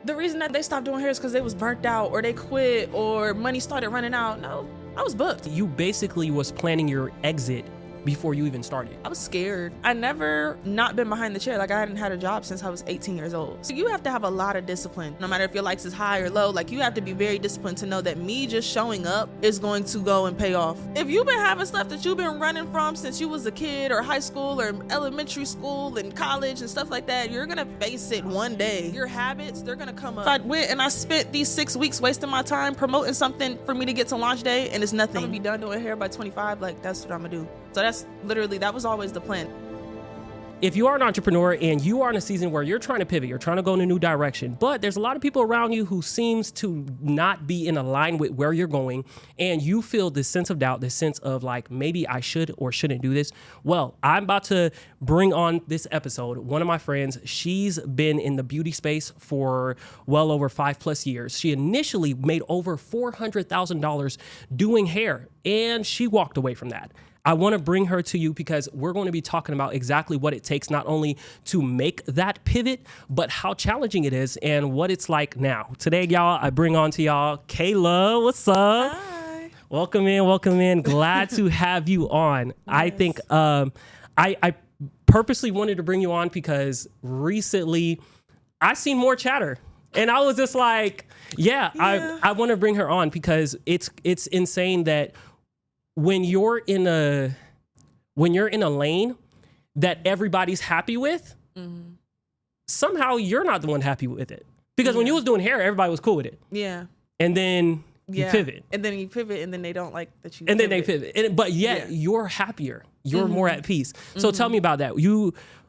the reason that they stopped doing hair is because they was burnt out or they quit or money started running out. No, I was booked. You basically was planning your exit before you even started. I was scared. I never not been behind the chair. Like, I hadn't had a job since I was 18 years old. So you have to have a lot of discipline. No matter if your likes is high or low, like, you have to be very disciplined to know that me just showing up is going to go and pay off. If you've been having stuff that you've been running from since you was a kid or high school or elementary school and college and stuff like that, you're gonna face it one day. Your habits, they're gonna come up. If I went and I spent these 6 weeks wasting my time promoting something for me to get to launch day and it's nothing, I'm gonna be done doing hair by 25, like, that's what I'm gonna do. So that's literally, that was always the plan. If you are an entrepreneur and you are in a season where you're trying to pivot, you're trying to go in a new direction, but there's a lot of people around you who seems to not be in line with where you're going, and you feel this sense of doubt, this sense of like, maybe I should or shouldn't do this. Well, I'm about to bring on this episode one of my friends. She's been in the beauty space for well over 5+ years. She initially made over $400,000 doing hair, and she walked away from that. I want to bring her to you because we're going to be talking about exactly what it takes not only to make that pivot, but how challenging it is and what it's like now. Today, y'all, I bring on to y'all Kayla. What's up? Hi. Welcome in. Glad to have you on. Yes. I think I purposely wanted to bring you on because recently I seen more chatter. And I was just like, I want to bring her on because it's insane that when you're in a lane that everybody's happy with, somehow you're not the one happy with it. Because when you was doing hair, everybody was cool with it. Yeah. And then you pivot. And then you pivot, and then they don't like that you and then they pivot. But yet you're happier. You're more at peace. So tell me about that.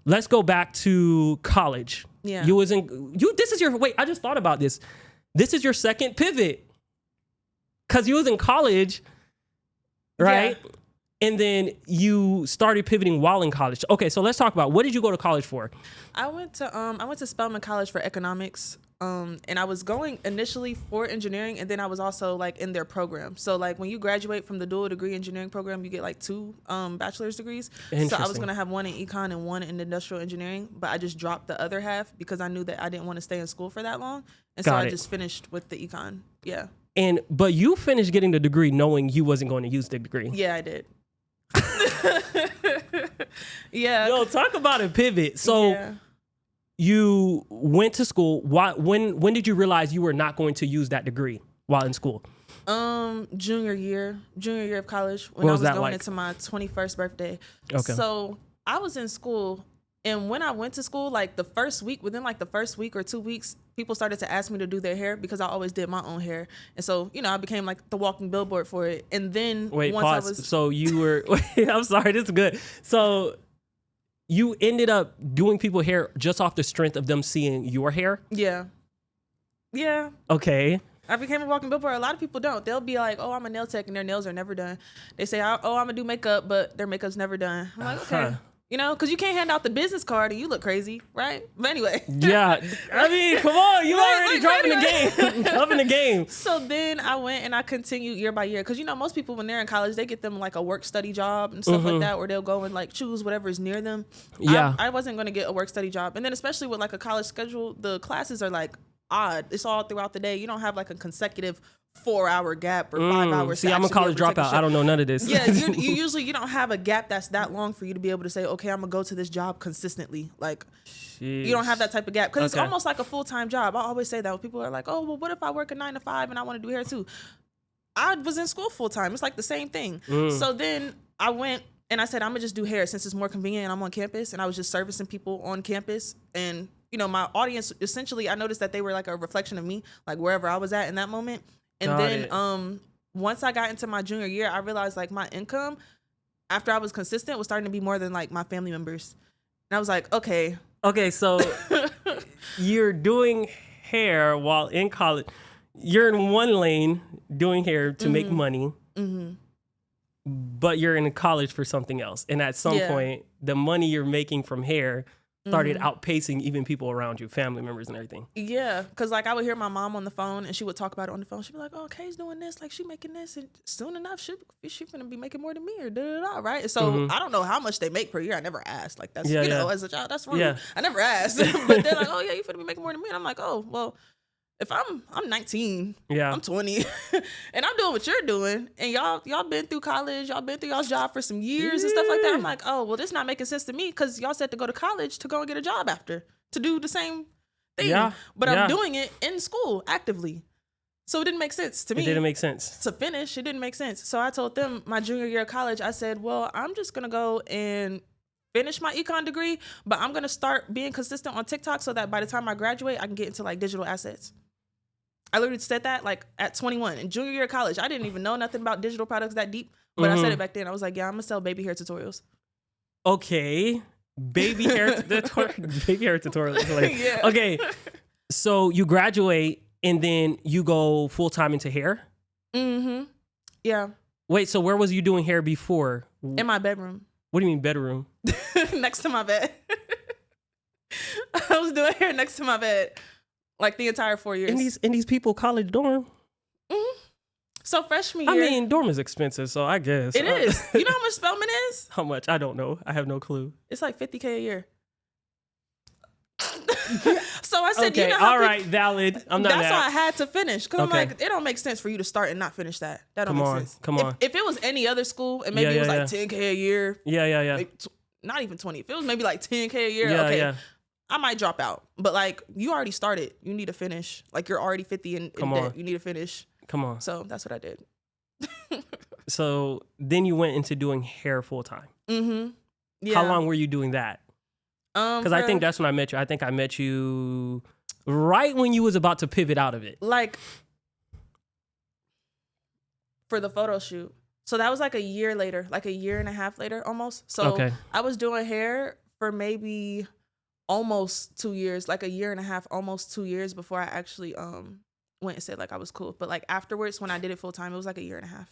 Let's go back to college. Yeah. I just thought about this. This is your second pivot. Because you was in college, right? Yeah. And then you started pivoting while in college. Okay, so let's talk about, what did you go to college for? I went to Spelman College for economics. And I was going initially for engineering, and then I was also like in their program. So like when you graduate from the dual degree engineering program, you get like 2 bachelor's degrees. So I was going to have one in econ and one in industrial engineering, but I just dropped the other half because I knew that I didn't want to stay in school for that long. And so I just finished with the econ. Yeah. But you finished getting the degree knowing you wasn't going to use the degree. Yeah, I did. Yeah. Yo, talk about a pivot. So you went to school. When did you realize you were not going to use that degree while in school? Junior year of college, when I was going into my 21st birthday. Okay. So I was in school, and when I went to school, like within the first week or 2 weeks, people started to ask me to do their hair because I always did my own hair. And so, I became like the walking billboard for it. And then So you were, I'm sorry, this is good. So you ended up doing people's hair just off the strength of them seeing your hair? Yeah. Yeah. Okay. I became a walking billboard. A lot of people don't. They'll be like, oh, I'm a nail tech, and their nails are never done. They say, oh, I'm going to do makeup, but their makeup's never done. I'm like, okay. Because you can't hand out the business card and you look crazy, right? But anyway. Yeah. I mean, come on. You already dropping the game. Dropping the game. So then I went and I continued year by year. Because, most people when they're in college, they get them like a work study job and stuff like that, or they'll go and like choose whatever is near them. Yeah. I wasn't going to get a work study job. And then especially with like a college schedule, the classes are like odd. It's all throughout the day. You don't have like a consecutive 4-hour gap or 5 hours. See, I'm a college dropout. I don't know none of this. Yeah, you don't have a gap that's that long for you to be able to say, okay, I'm gonna go to this job consistently. Like, you don't have that type of gap because it's almost like a full-time job. I always say that when people are like, oh, well, what if I work a 9 to 5 and I want to do hair too? I was in school full-time. It's like the same thing. So then I went and I said, I'm gonna just do hair since it's more convenient and I'm on campus. And I was just servicing people on campus. And my audience, essentially, I noticed that they were like a reflection of me, like wherever I was at in that moment. And once I got into my junior year, I realized like my income after I was consistent was starting to be more than like my family members. And I was like, okay. Okay, so you're doing hair while in college. You're in one lane doing hair to make money, but you're in college for something else. And at some point, the money you're making from hair started outpacing even people around you, family members and everything. Yeah, because like I would hear my mom on the phone and she would talk about it on the phone. She'd be like, oh, Kay's doing this, like she making this, and soon enough she gonna be making more than me or da-da-da, right? So I don't know how much they make per year. I never asked. Like that's, as a child, that's rude. I never asked. But they're like, oh yeah, you finna be making more than me. And I'm like, oh, well, if I'm 19, yeah, I'm 20, and I'm doing what you're doing, and y'all been through college, y'all been through y'all's job for some years and stuff like that. I'm like, oh, well, this not making sense to me because y'all said to go to college to go and get a job after to do the same thing. But I'm doing it in school actively. So it didn't make sense to me. It didn't make sense. To finish, it didn't make sense. So I told them my junior year of college, I said, well, I'm just going to go and finish my econ degree, but I'm going to start being consistent on TikTok so that by the time I graduate, I can get into like digital assets. I literally said that like at 21 in junior year of college. I didn't even know nothing about digital products that deep, but I said it back then. I was like, yeah, I'm going to sell baby hair tutorials. Okay. Baby hair tutorials. Like, yeah. Okay. So you graduate and then you go full-time into hair? Mm-hmm. Yeah. Wait, so where was you doing hair before? In my bedroom. What do you mean bedroom? Next to my bed. I was doing hair next to my bed like the entire 4 years. In these people college dorm? Mm-hmm. So freshman year. I mean, dorm is expensive, so I guess. It is. You know how much Spelman is? How much? I don't know. I have no clue. It's like $50K a year. So I said, okay, you know how all right, valid. I'm not. That's why I had to finish because I'm like, it don't make sense for you to start and not finish that. That don't make sense. Come on. If it was any other school and maybe it was like $10K a year. Yeah. Like, not even 20. If it was maybe like $10K a year, I might drop out. But like, you already started. You need to finish. Like, you're already 50 in debt. You need to finish. Come on. So that's what I did. So then you went into doing hair full time. Mm-hmm. Yeah. How long were you doing that? Because I think that's when I met you. I think I met you right when you was about to pivot out of it. Like, for the photo shoot. So that was like a year later, like a year and a half later almost. So I was doing hair for maybe almost 2 years, like a year and a half, almost 2 years before I actually went and said like I was cool. But like afterwards, when I did it full time, it was like a year and a half.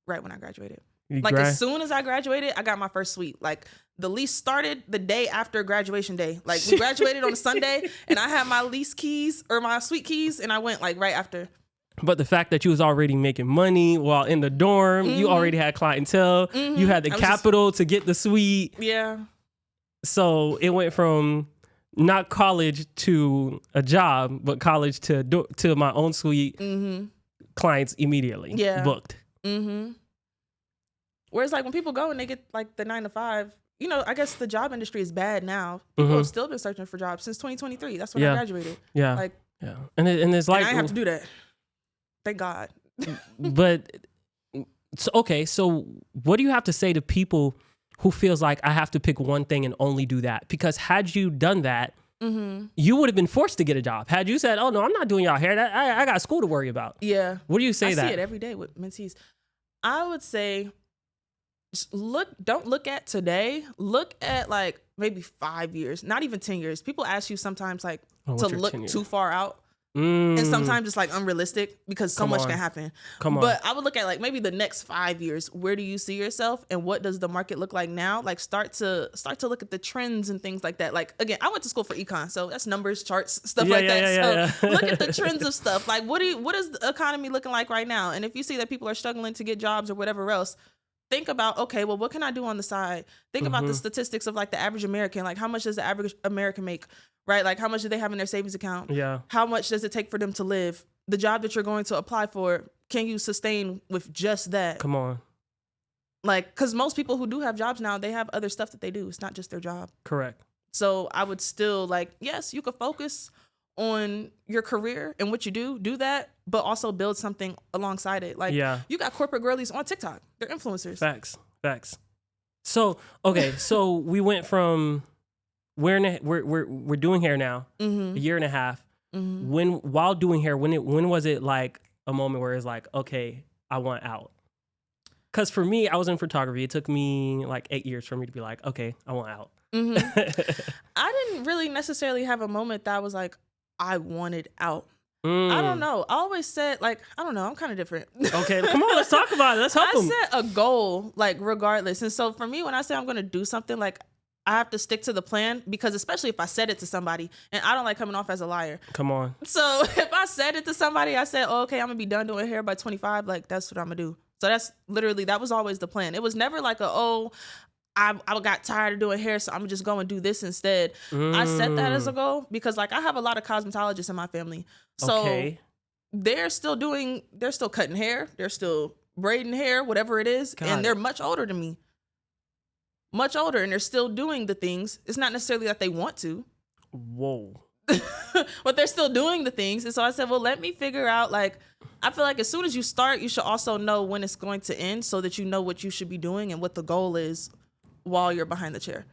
Right when I graduated. As soon as I graduated, I got my first suite. Like the lease started the day after graduation day. Like we graduated on a Sunday and I had my lease keys or my suite keys and I went like right after. But the fact that you was already making money while in the dorm, you already had clientele, you had the capital to get the suite. Yeah. So it went from not college to a job, but college to my own suite. Clients immediately booked. Mm-hmm. Whereas like when people go and they get like the 9 to 5, you know, I guess the job industry is bad now. People have still been searching for jobs since 2023. That's when I graduated. Yeah. Like, and it's like, and I didn't have to do that. Thank God. But so what do you have to say to people who feels like I have to pick one thing and only do that? Because had you done that, you would have been forced to get a job. Had you said, "Oh no, I'm not doing y'all hair. I got school to worry about." Yeah. What do you say? I see it every day with mentees. I would say, just don't look at today. Look at like maybe 5 years, not even 10 years. People ask you sometimes like to look too far out. And sometimes it's like unrealistic because so much can happen. But I would look at like maybe the next 5 years. Where do you see yourself and what does the market look like now? Like start to look at the trends and things like that. Like again, I went to school for econ, so that's numbers, charts, stuff like that. So look at the trends of stuff. Like what is the economy looking like right now? And if you see that people are struggling to get jobs or whatever else, think about, okay, well, what can I do on the side? Think about the statistics of like the average American. Like how much does the average American make? Right? Like how much do they have in their savings account? Yeah. How much does it take for them to live? The job that you're going to apply for, can you sustain with just that? Come on. Like, because most people who do have jobs now, they have other stuff that they do. It's not just their job. Correct. So I would still like, yes, you could focus on your career and what you do that, but also build something alongside it. Like you got corporate girlies on TikTok. They're influencers. Facts. So, okay. So we went from we're doing hair now, a year and a half. While doing hair, when was it like a moment where it's like, okay, I want out? Because for me, I was in photography. It took me like 8 years for me to be like, okay, I want out. I didn't really necessarily have a moment that I was like, I wanted out. I don't know. I always said like, I don't know. I'm kind of different. Okay, come on, let's talk about it. Let's help them. I set a goal like regardless. And so for me, when I say I'm going to do something, like I have to stick to the plan because especially if I said it to somebody and I don't like coming off as a liar. Come on. So if I said it to somebody, I said, oh, okay, I'm gonna be done doing hair by 25. Like that's what I'm gonna do. So that's literally, that was always the plan. It was never like I got tired of doing hair, so I'm just going to do this instead. I set that as a goal because like I have a lot of cosmetologists in my family. So they're still cutting hair. They're still braiding hair, whatever it is. And they're much older than me. Much older. And they're still doing the things. It's not necessarily that they want to. Whoa. But they're still doing the things. And so I said, well, let me figure out, like, I feel like as soon as you start, you should also know when it's going to end so that you know what you should be doing and what the goal is while you're behind the chair.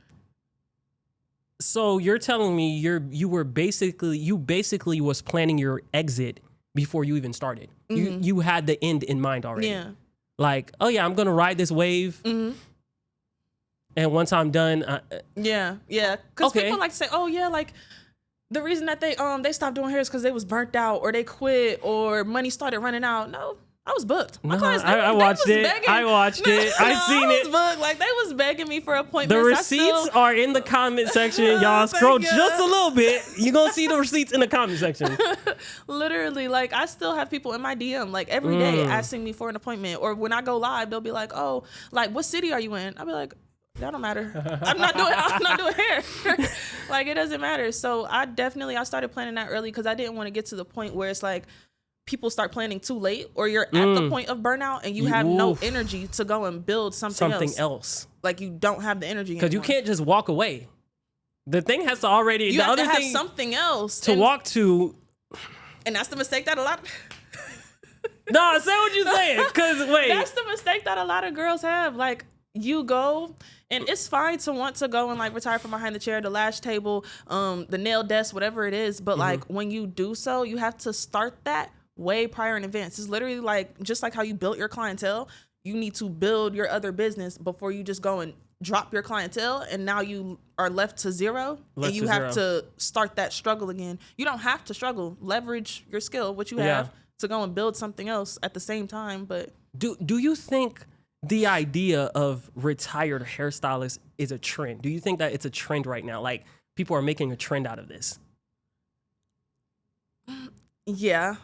So you're telling me you basically was planning your exit before you even started. You had the end in mind already. Yeah. Like, oh yeah, I'm gonna ride this wave. And once I'm done, yeah. Because people like to say, oh yeah, like the reason that they stopped doing hair is because they was burnt out or they quit or money started running out. No. I was booked. My clients, I watched it. I watched it. I seen it. Booked. Like they was begging me for appointments. The receipts are in the comment section. Y'all scroll just a little bit. You're going to see the receipts in the comment section. Literally, like I still have people in my DM like every day asking me for an appointment. Or when I go live, they'll be like, oh, like what city are you in? I'll be like, that don't matter. I'm not doing hair. Like it doesn't matter. So I started planning that early because I didn't want to get to the point where it's like, people start planning too late or you're at the point of burnout and you have no energy to go and build something else. Like you don't have the energy because you can't just walk away. The thing has to already you have to have something else to walk to, and that's the mistake that a lot no, say what you're saying, because wait, that's the mistake that a lot of girls have. Like you go and it's fine to want to go and like retire from behind the chair, the lash table, the nail desk, whatever it is, but like when you do so, you have to start that way prior in advance. It's literally like just like how you built your clientele, you need to build your other business before you just go and drop your clientele and now you are left to zero and you have to start that struggle again. You don't have to struggle. Leverage your skill, what you have, to go and build something else at the same time. But do you think the idea of retired hairstylists is a trend? Do you think that it's a trend right now? Like people are making a trend out of this? Yeah.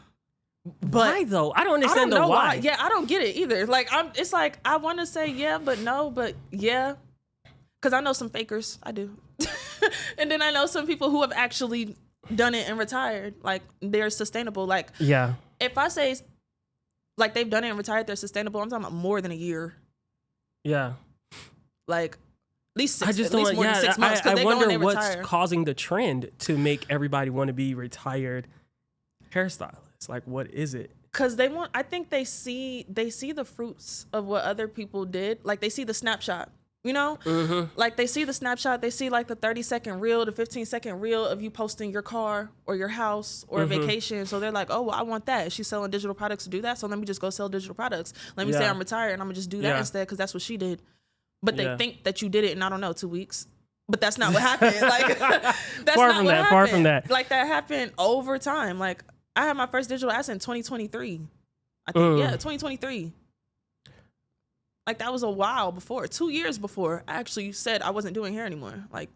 But why though? I don't understand the why. Yeah, I don't get it either. Like it's like I want to say yeah, but no, but yeah, because I know some fakers. I do, and then I know some people who have actually done it and retired. Like they're sustainable. Like if I say like they've done it and retired, they're sustainable. I'm talking about more than a year. Yeah, like at least 6 months. I wonder what's causing the trend to make everybody want to be retired hairstylists. Like, what is it? Because I think they see the fruits of what other people did. Like they see the snapshot, you know? Like they see the snapshot, they see like the 30-second reel, the 15-second reel of you posting your car or your house or a vacation. So they're like, oh, well, I want that. She's selling digital products to do that. So let me just go sell digital products. Let me say I'm retired and I'm gonna just do that instead because that's what she did. But they think that you did it in, I don't know, 2 weeks. But that's not what happened. Like that's far not from what that. happened. Far from that. Like that happened over time. Like I had my first digital asset in 2023. I think, 2023. Like that was a while before, 2 years before I actually said I wasn't doing hair anymore. Like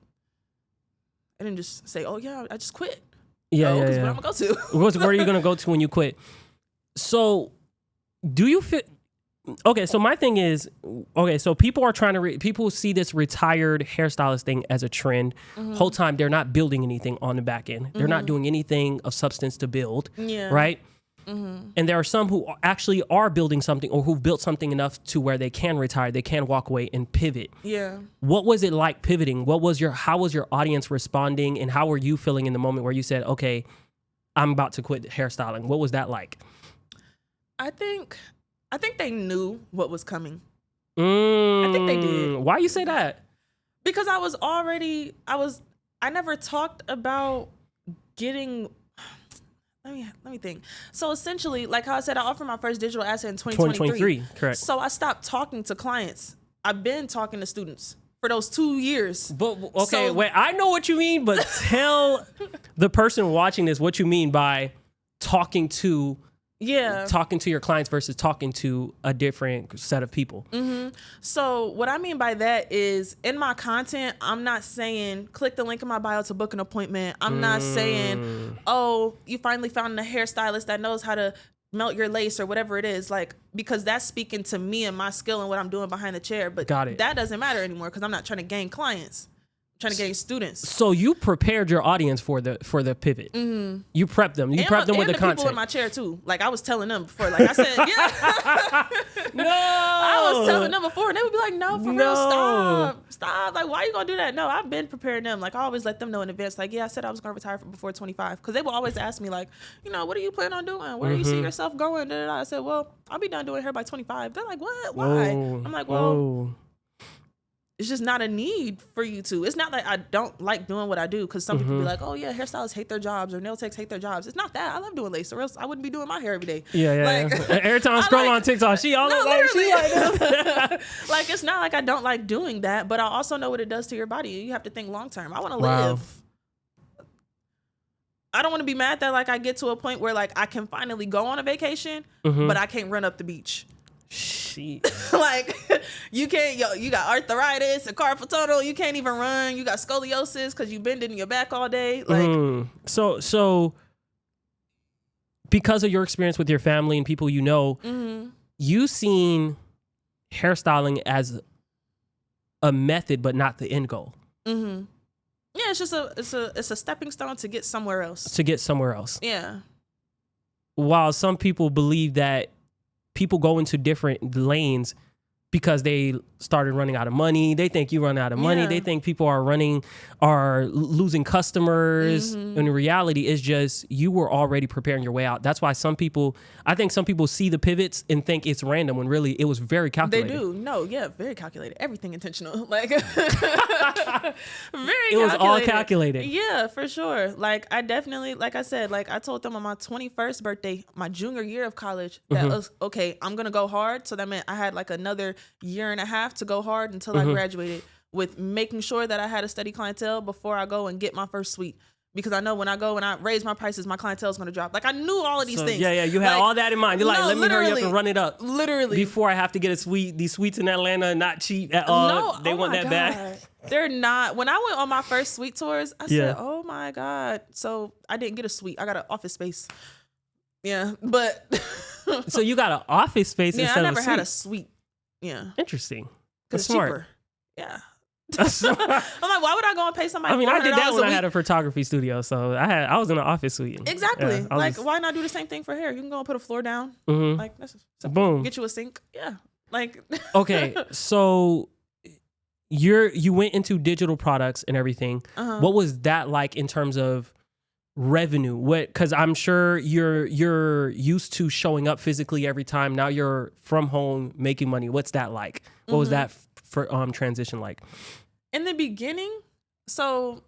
I didn't just say, oh yeah, I just quit. Where I'm gonna go to. Where are you gonna go to when you quit? So do you feel okay, so my thing is, okay, so people are trying to, people see this retired hairstylist thing as a trend. Whole time, they're not building anything on the back end. They're not doing anything of substance to build, right? And there are some who actually are building something or who've built something enough to where they can retire, they can walk away and pivot. Yeah. What was it like pivoting? How was your audience responding and how were you feeling in the moment where you said, okay, I'm about to quit hairstyling? What was that like? I think they knew what was coming. I think they did. Why you say that? Because I never talked about getting, let me think. So essentially, like how I said, I offered my first digital asset in 2023. Correct. So I stopped talking to clients. I've been talking to students for those 2 years. But okay, wait, I know what you mean, but tell the person watching this what you mean by talking to your clients versus talking to a different set of people. So what I mean by that is in my content, I'm not saying click the link in my bio to book an appointment. I'm not saying, oh, you finally found a hairstylist that knows how to melt your lace or whatever it is, like, because that's speaking to me and my skill and what I'm doing behind the chair. But that doesn't matter anymore because I'm not trying to gain clients. I'm trying to gain students. So you prepared your audience for the pivot. Mm-hmm. You prepped them. You prepped them with the content. People in my chair too. Like I was telling them before. Like I said, No. I was telling them before, and they would be like, "No, for real, stop. Like, why are you gonna do that?" No, I've been preparing them. Like I always let them know in advance. Like, yeah, I said I was gonna retire before 25, because they will always ask me like, what are you planning on doing? Where do you see yourself going? I said, well, I'll be done doing hair by 25. They're like, what? Why? I'm like, well. It's just not a need for you to. It's not like I don't like doing what I do, because some people be like, oh yeah, hairstylists hate their jobs or nail techs hate their jobs. It's not that. I love doing lace, or else I wouldn't be doing my hair every day. Yeah. Every time I scroll on TikTok, she all like she like like it's not like I don't like doing that, but I also know what it does to your body. You have to think long term. I want to live. I don't want to be mad that like I get to a point where like I can finally go on a vacation, but I can't run up the beach. Like you can't, you got arthritis, a carpal tunnel, you can't even run, you got scoliosis because you bending your back all day. Like so because of your experience with your family and people you seen hairstyling as a method but not the end goal. Yeah, it's just a stepping stone to get somewhere else. Yeah. While some people believe that people go into different lanes because they started running out of money. They think you run out of money. Yeah. They think people are losing customers. And in reality, it's just you were already preparing your way out. That's why I think some people see the pivots and think it's random when really it was very calculated. They do. No, yeah, very calculated. Everything intentional. Like very calculated. It was all calculated. Yeah, for sure. Like I definitely, like I said, like I told them on my 21st birthday, my junior year of college, that was okay, I'm going to go hard. So that meant I had like another year and a half to go hard until I graduated, with making sure that I had a steady clientele before I go and get my first suite. Because I know when I go and I raise my prices, my clientele is going to drop. Like I knew all of these things. Yeah, you had all that in mind. You're like, let me hurry up and run it up. Literally. Before I have to get a suite. These suites in Atlanta are not cheap at all. No, they want that bad. They're not. When I went on my first suite tours, I said, oh my God. So I didn't get a suite. I got an office space. Yeah, but. So you got an office space instead of a suite? Yeah, I never had a suite. Yeah. Interesting. That's smart. Cheaper. Yeah. I'm like, why would I go and pay somebody? I mean, I did that when I had a photography studio, so I was in an office suite. Exactly. Yeah, like, why not do the same thing for hair? You can go and put a floor down. Like, that's boom. Get you a sink. Yeah. Like. Okay, so you went into digital products and everything. What was that like in terms of revenue? Because I'm sure you're used to showing up physically every time. Now you're from home making money. What's that like? What was that for transition like? In the beginning, so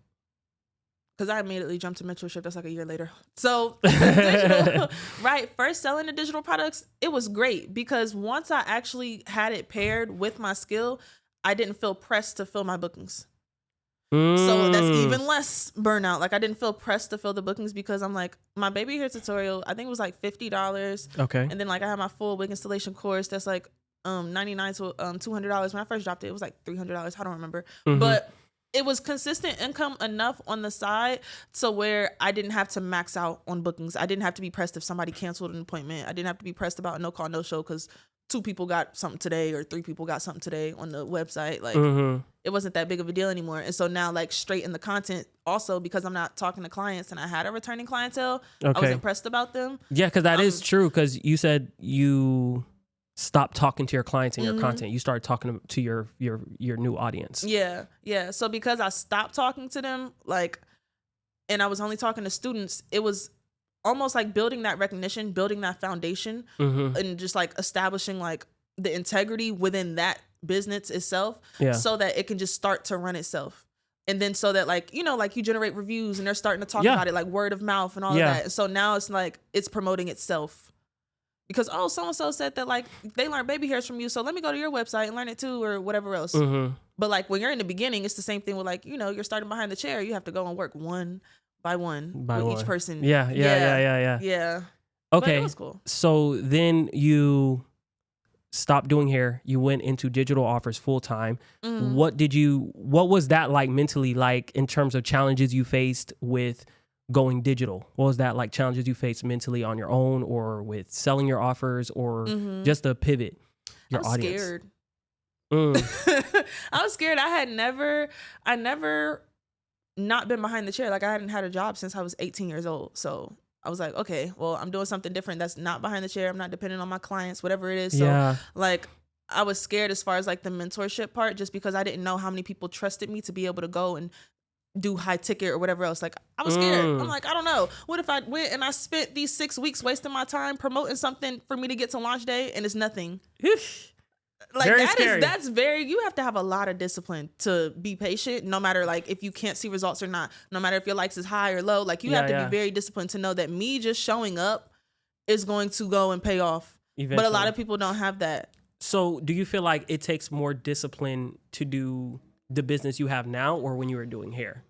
because I immediately jumped to mentorship, that's like a year later. So digital, right, first selling the digital products, it was great because once I actually had it paired with my skill, I didn't feel pressed to fill my bookings. So that's even less burnout. Like I didn't feel pressed to fill the bookings because I'm like, my baby hair tutorial, I think it was like $50. Okay. And then like I had my full wig installation course that's like $99 to $200. When I first dropped it, it was like $300. I don't remember. But it was consistent income enough on the side to where I didn't have to max out on bookings. I didn't have to be pressed if somebody canceled an appointment. I didn't have to be pressed about a no call, no show because 2 people got something today or 3 people got something today on the website. Like it wasn't that big of a deal anymore. And so now like straight in the content also, because I'm not talking to clients and I had a returning clientele, I wasn't pressed about them. Yeah, because that is true. Because you said you stopped talking to your clients and your content. You started talking to your new audience. Yeah. So because I stopped talking to them, like, and I was only talking to students, it was almost like building that recognition, building that foundation, and just like establishing like the integrity within that business itself, so that it can just start to run itself. And then so that like, like you generate reviews and they're starting to talk about it, like word of mouth and all of that. And so now it's like, it's promoting itself. Because, so-and-so said that, like, they learned baby hairs from you, so let me go to your website and learn it too, or whatever else. But, like, when you're in the beginning, it's the same thing with, like, you're starting behind the chair. You have to go and work one by one with each person. Yeah. Okay. But it was cool. So then you stopped doing hair. You went into digital offers full time. What was that like mentally, like, in terms of challenges you faced with going digital? What was that like, challenges you faced mentally on your own or with selling your offers or just to pivot your audience? Scared. I was scared. I never not been behind the chair. Like I hadn't had a job since I was 18 years old. So I was like, okay, well, I'm doing something different that's not behind the chair. I'm not dependent on my clients, whatever it is. So like I was scared as far as like the mentorship part, just because I didn't know how many people trusted me to be able to go and do high ticket or whatever else. Like I was scared. I'm like, I don't know. What if I went and I spent these 6 weeks wasting my time promoting something for me to get to launch day and it's nothing? Like that's very, you have to have a lot of discipline to be patient, no matter like if you can't see results or not, no matter if your likes is high or low, like you have to be very disciplined to know that me just showing up is going to go and pay off. Eventually. But a lot of people don't have that. So do you feel like it takes more discipline to do the business you have now or when you were doing hair?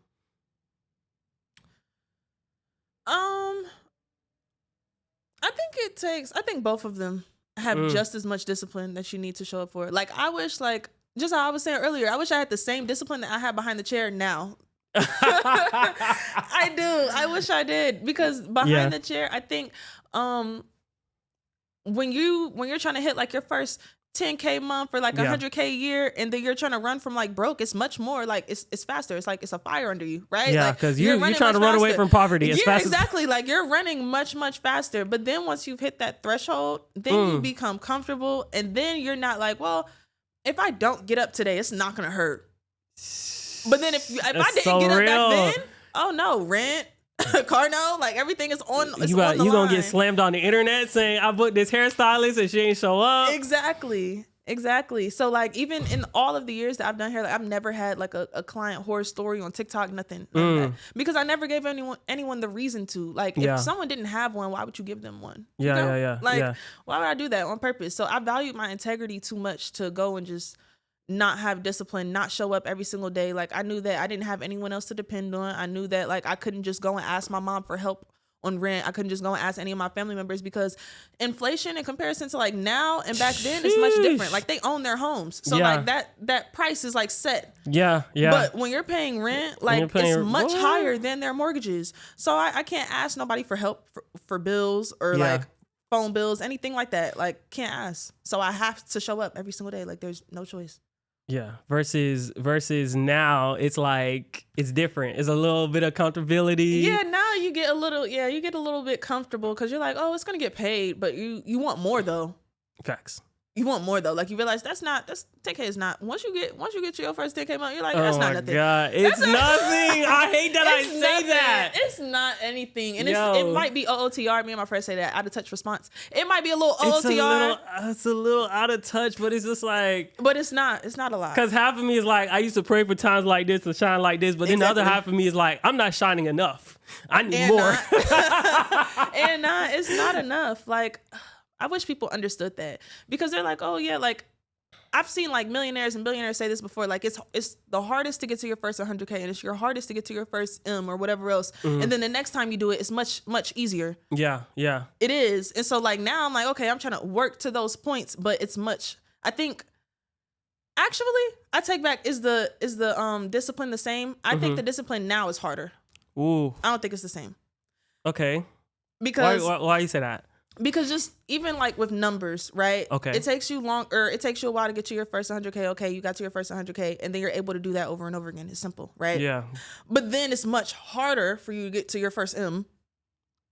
I think both of them have just as much discipline that you need to show up for. Like I wish, like just how I was saying earlier, I wish I had the same discipline that I have behind the chair now. I do. I wish I did, because behind the chair, I think when you're trying to hit like your first 10K month or like 100K a year, and then you're trying to run from like broke, it's much more like it's faster. It's like it's a fire under you, right? Yeah, because you're trying to run away from poverty as fast exactly. Like you're running much faster. But then once you've hit that threshold, then you become comfortable, and then you're not like, well, if I don't get up today, it's not gonna hurt. But then if I didn't get up back then, oh no, rent. Car note, like everything is on. You gonna get slammed on the internet saying I booked this hairstylist and she ain't show up. Exactly. So like even in all of the years that I've done hair, like I've never had like a client horror story on TikTok, nothing like that, because I never gave anyone the reason to. Like if someone didn't have one, why would you give them one? Yeah. Like why would I do that on purpose? So I valued my integrity too much to go and just not have discipline, not show up every single day. Like I knew that I didn't have anyone else to depend on. I knew that like I couldn't just go and ask my mom for help on rent. I couldn't just go and ask any of my family members, because inflation in comparison to like now and back then is much different. Like they own their homes. So like that price is like set. Yeah. But when you're paying rent, like it's much higher than their mortgages. So I can't ask nobody for help for bills or like phone bills, anything like that. Like can't ask. So I have to show up every single day. Like there's no choice. Yeah. Versus now, it's like it's different. It's a little bit of comfortability. Yeah. Now you get a little bit comfortable because you're like, oh, it's gonna get paid, but you want more though. Facts. You want more though. Like you realize that's 10K is not. Once you get to your first 10K month, you're like, that's not nothing. Oh my God, it's nothing. I hate that I say that. It's not anything, and it might be OOTR. Me and my friend say that, out of touch response. It might be a little OOTR. It's a little out of touch, but it's just like. But it's not. It's not a lot. Because half of me is like, I used to pray for times like this to shine like this, but then the other half of me is like, I'm not shining enough. I need more. It's not enough. Like. I wish people understood that, because they're like, oh yeah, like I've seen like millionaires and billionaires say this before. Like it's the hardest to get to your first 100K, and it's your hardest to get to your first M or whatever else. And then the next time you do it, it's much easier. Yeah. It is. And so like now I'm like, okay, I'm trying to work to those points, but it's much. I think actually I take back, is the discipline the same? I think the discipline now is harder. Ooh. I don't think it's the same. Okay. Because why you say that? Because just even like with numbers, right? Okay. It takes you a while to get to your first 100K. Okay, you got to your first 100K, and then you're able to do that over and over again. It's simple, right? Yeah. But then it's much harder for you to get to your first M.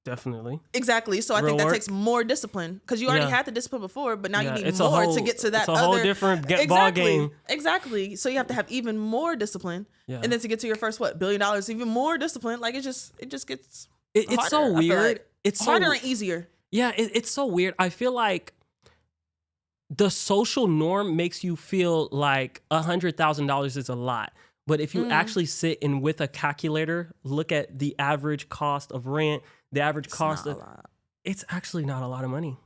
Definitely. Exactly. So I think that takes more discipline, because you already had the discipline before, but now you need more to get to that. It's a whole different ball game. Exactly. So you have to have even more discipline, and then to get to your first $1 billion, even more discipline. Like it just gets. It's so weird. It's harder and easier. Yeah, it's so weird. I feel like the social norm makes you feel like $100,000 is a lot. But if you actually sit and with a calculator, look at the average cost of rent, the average cost of... It's actually not a lot of money.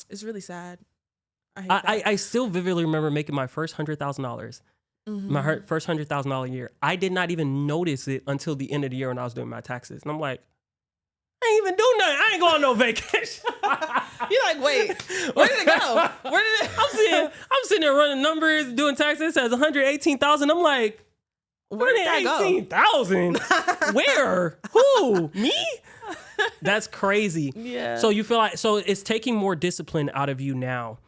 It's really sad. I still vividly remember making my first $100,000. My first $100,000 year. I did not even notice it until the end of the year when I was doing my taxes. And I'm like, I ain't even do nothing. I ain't going on no vacation. You're like, wait, where did it go? Where did it? I'm sitting there running numbers, doing taxes. It says $118,000. I'm like, Where did that go? 18,000? Where? Who? Me? That's crazy. Yeah. So you feel like, so it's taking more discipline out of you now.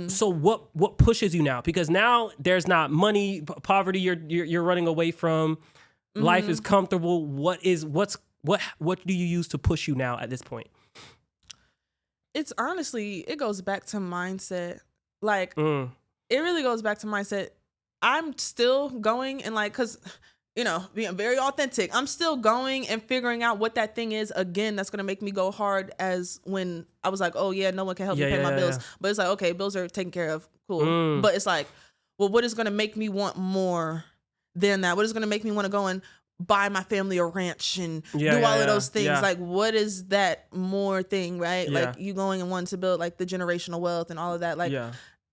So what pushes you now? Because now there's not money, poverty you're running away from. Life is comfortable. What do you use to push you now at this point? It's honestly, it goes back to mindset. Like, it really goes back to mindset. I'm still going and like, cause being very authentic, I'm still going and figuring out what that thing is again that's gonna make me go hard as when I was like, oh yeah, no one can help me pay my bills. But it's like, okay, bills are taken care of, cool. But it's like, well, what is gonna make me want more than that? What is gonna make me want to go and buy my family a ranch and do all of those things? Like, what is that more thing, right? Like you going and wanting to build like the generational wealth and all of that. Like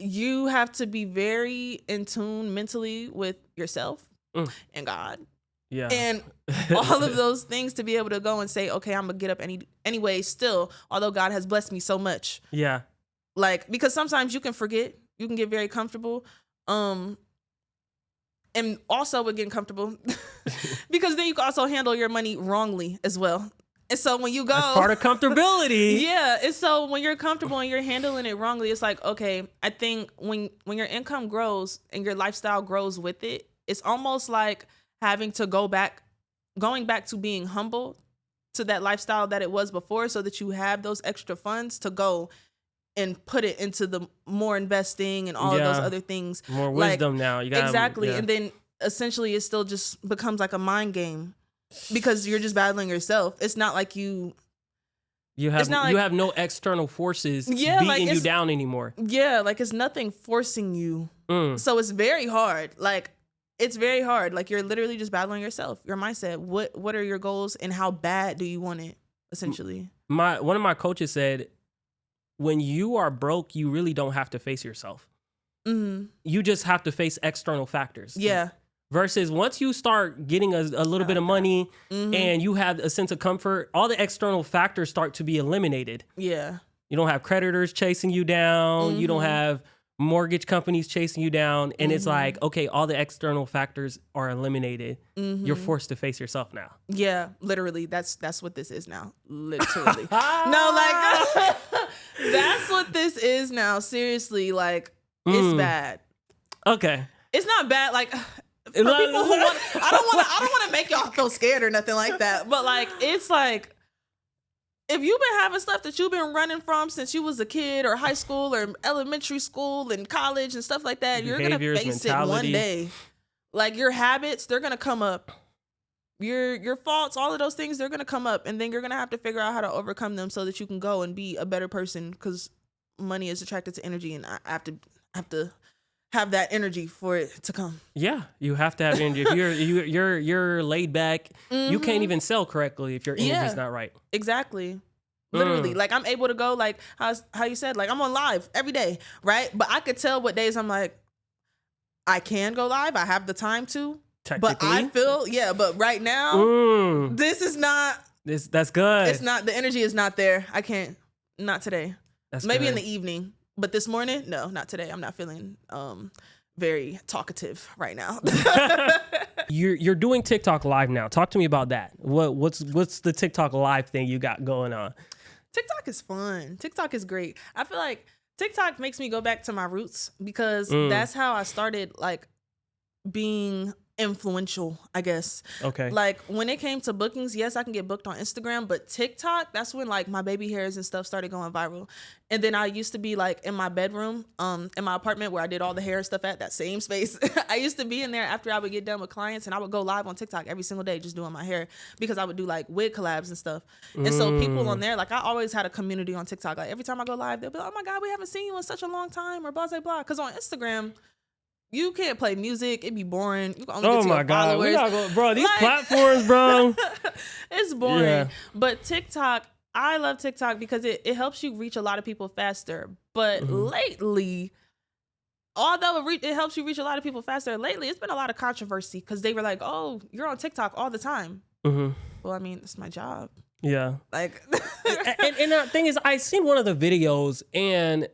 you have to be very in tune mentally with yourself and God. Yeah. And all of those things to be able to go and say, okay, I'm gonna get up anyway still, although God has blessed me so much. Yeah. Like, because sometimes you can forget, you can get very comfortable. And also with getting comfortable, because then you can also handle your money wrongly as well. And so when you go, that's part of comfortability. Yeah. And so when you're comfortable and you're handling it wrongly, it's like, okay, I think when your income grows and your lifestyle grows with it, it's almost like having to going back to being humble to that lifestyle that it was before, so that you have those extra funds to go and put it into the more investing and all of those other things. More wisdom now. You got exactly. And then essentially it still just becomes like a mind game because you're just battling yourself. It's not like you have no external forces beating you down anymore. Yeah, like it's nothing forcing you. So it's very hard. Like it's very hard. Like you're literally just battling yourself, your mindset. What are your goals and how bad do you want it, essentially? One of my coaches said, when you are broke, you really don't have to face yourself. You just have to face external factors. Yeah. Versus once you start getting a little bit of money and you have a sense of comfort, all the external factors start to be eliminated. Yeah. You don't have creditors chasing you down. You don't have mortgage companies chasing you down. And it's like, okay, all the external factors are eliminated. You're forced to face yourself now. Yeah, literally. That's what this is now. Literally. No, like that's what this is now. Seriously, like it's bad. Okay. It's not bad. Like for people who want, I don't want to make y'all feel scared or nothing like that. But like, it's like, if you've been having stuff that you've been running from since you was a kid or high school or elementary school and college and stuff like that, you're going to face it one day. Like your habits, they're going to come up. Your faults, all of those things, they're going to come up. And then you're going to have to figure out how to overcome them so that you can go and be a better person, because money is attracted to energy, and I have to have that energy for it to come. Yeah, you have to have energy. If you're laid back, you can't even sell correctly if your energy's not right. Exactly. Literally. Like I'm able to go, like how you said, like I'm on live every day, right? But I could tell what days I'm like, I can go live. I have the time to. But I feel, but right now, this is not. That's good. It's not, the energy is not there. I can't, not today. That's maybe good in the evening. But this morning, no, not today. I'm not feeling very talkative right now. You're doing TikTok live now. Talk to me about that. What's the TikTok live thing you got going on? TikTok is fun. TikTok is great. I feel like TikTok makes me go back to my roots, because that's how I started like being influential, I guess. Okay. Like when it came to bookings, yes, I can get booked on Instagram, but TikTok, that's when like my baby hairs and stuff started going viral. And then I used to be like in my bedroom, in my apartment where I did all the hair and stuff at, that same space. I used to be in there after I would get done with clients, and I would go live on TikTok every single day just doing my hair, because I would do like wig collabs and stuff. And so people on there, like I always had a community on TikTok. Like every time I go live, they'll be like, oh my God, we haven't seen you in such a long time, or blah, blah, blah. Because on Instagram, you can't play music. It'd be boring. You can only get to your followers. We gotta go, bro, these platforms, bro. It's boring. Yeah. But TikTok, I love TikTok because it helps you reach a lot of people faster. But lately, although it helps you reach a lot of people faster, lately it's been a lot of controversy, because they were like, oh, you're on TikTok all the time. Well, I mean, it's my job. Yeah. Like, and the thing is, I seen one of the videos and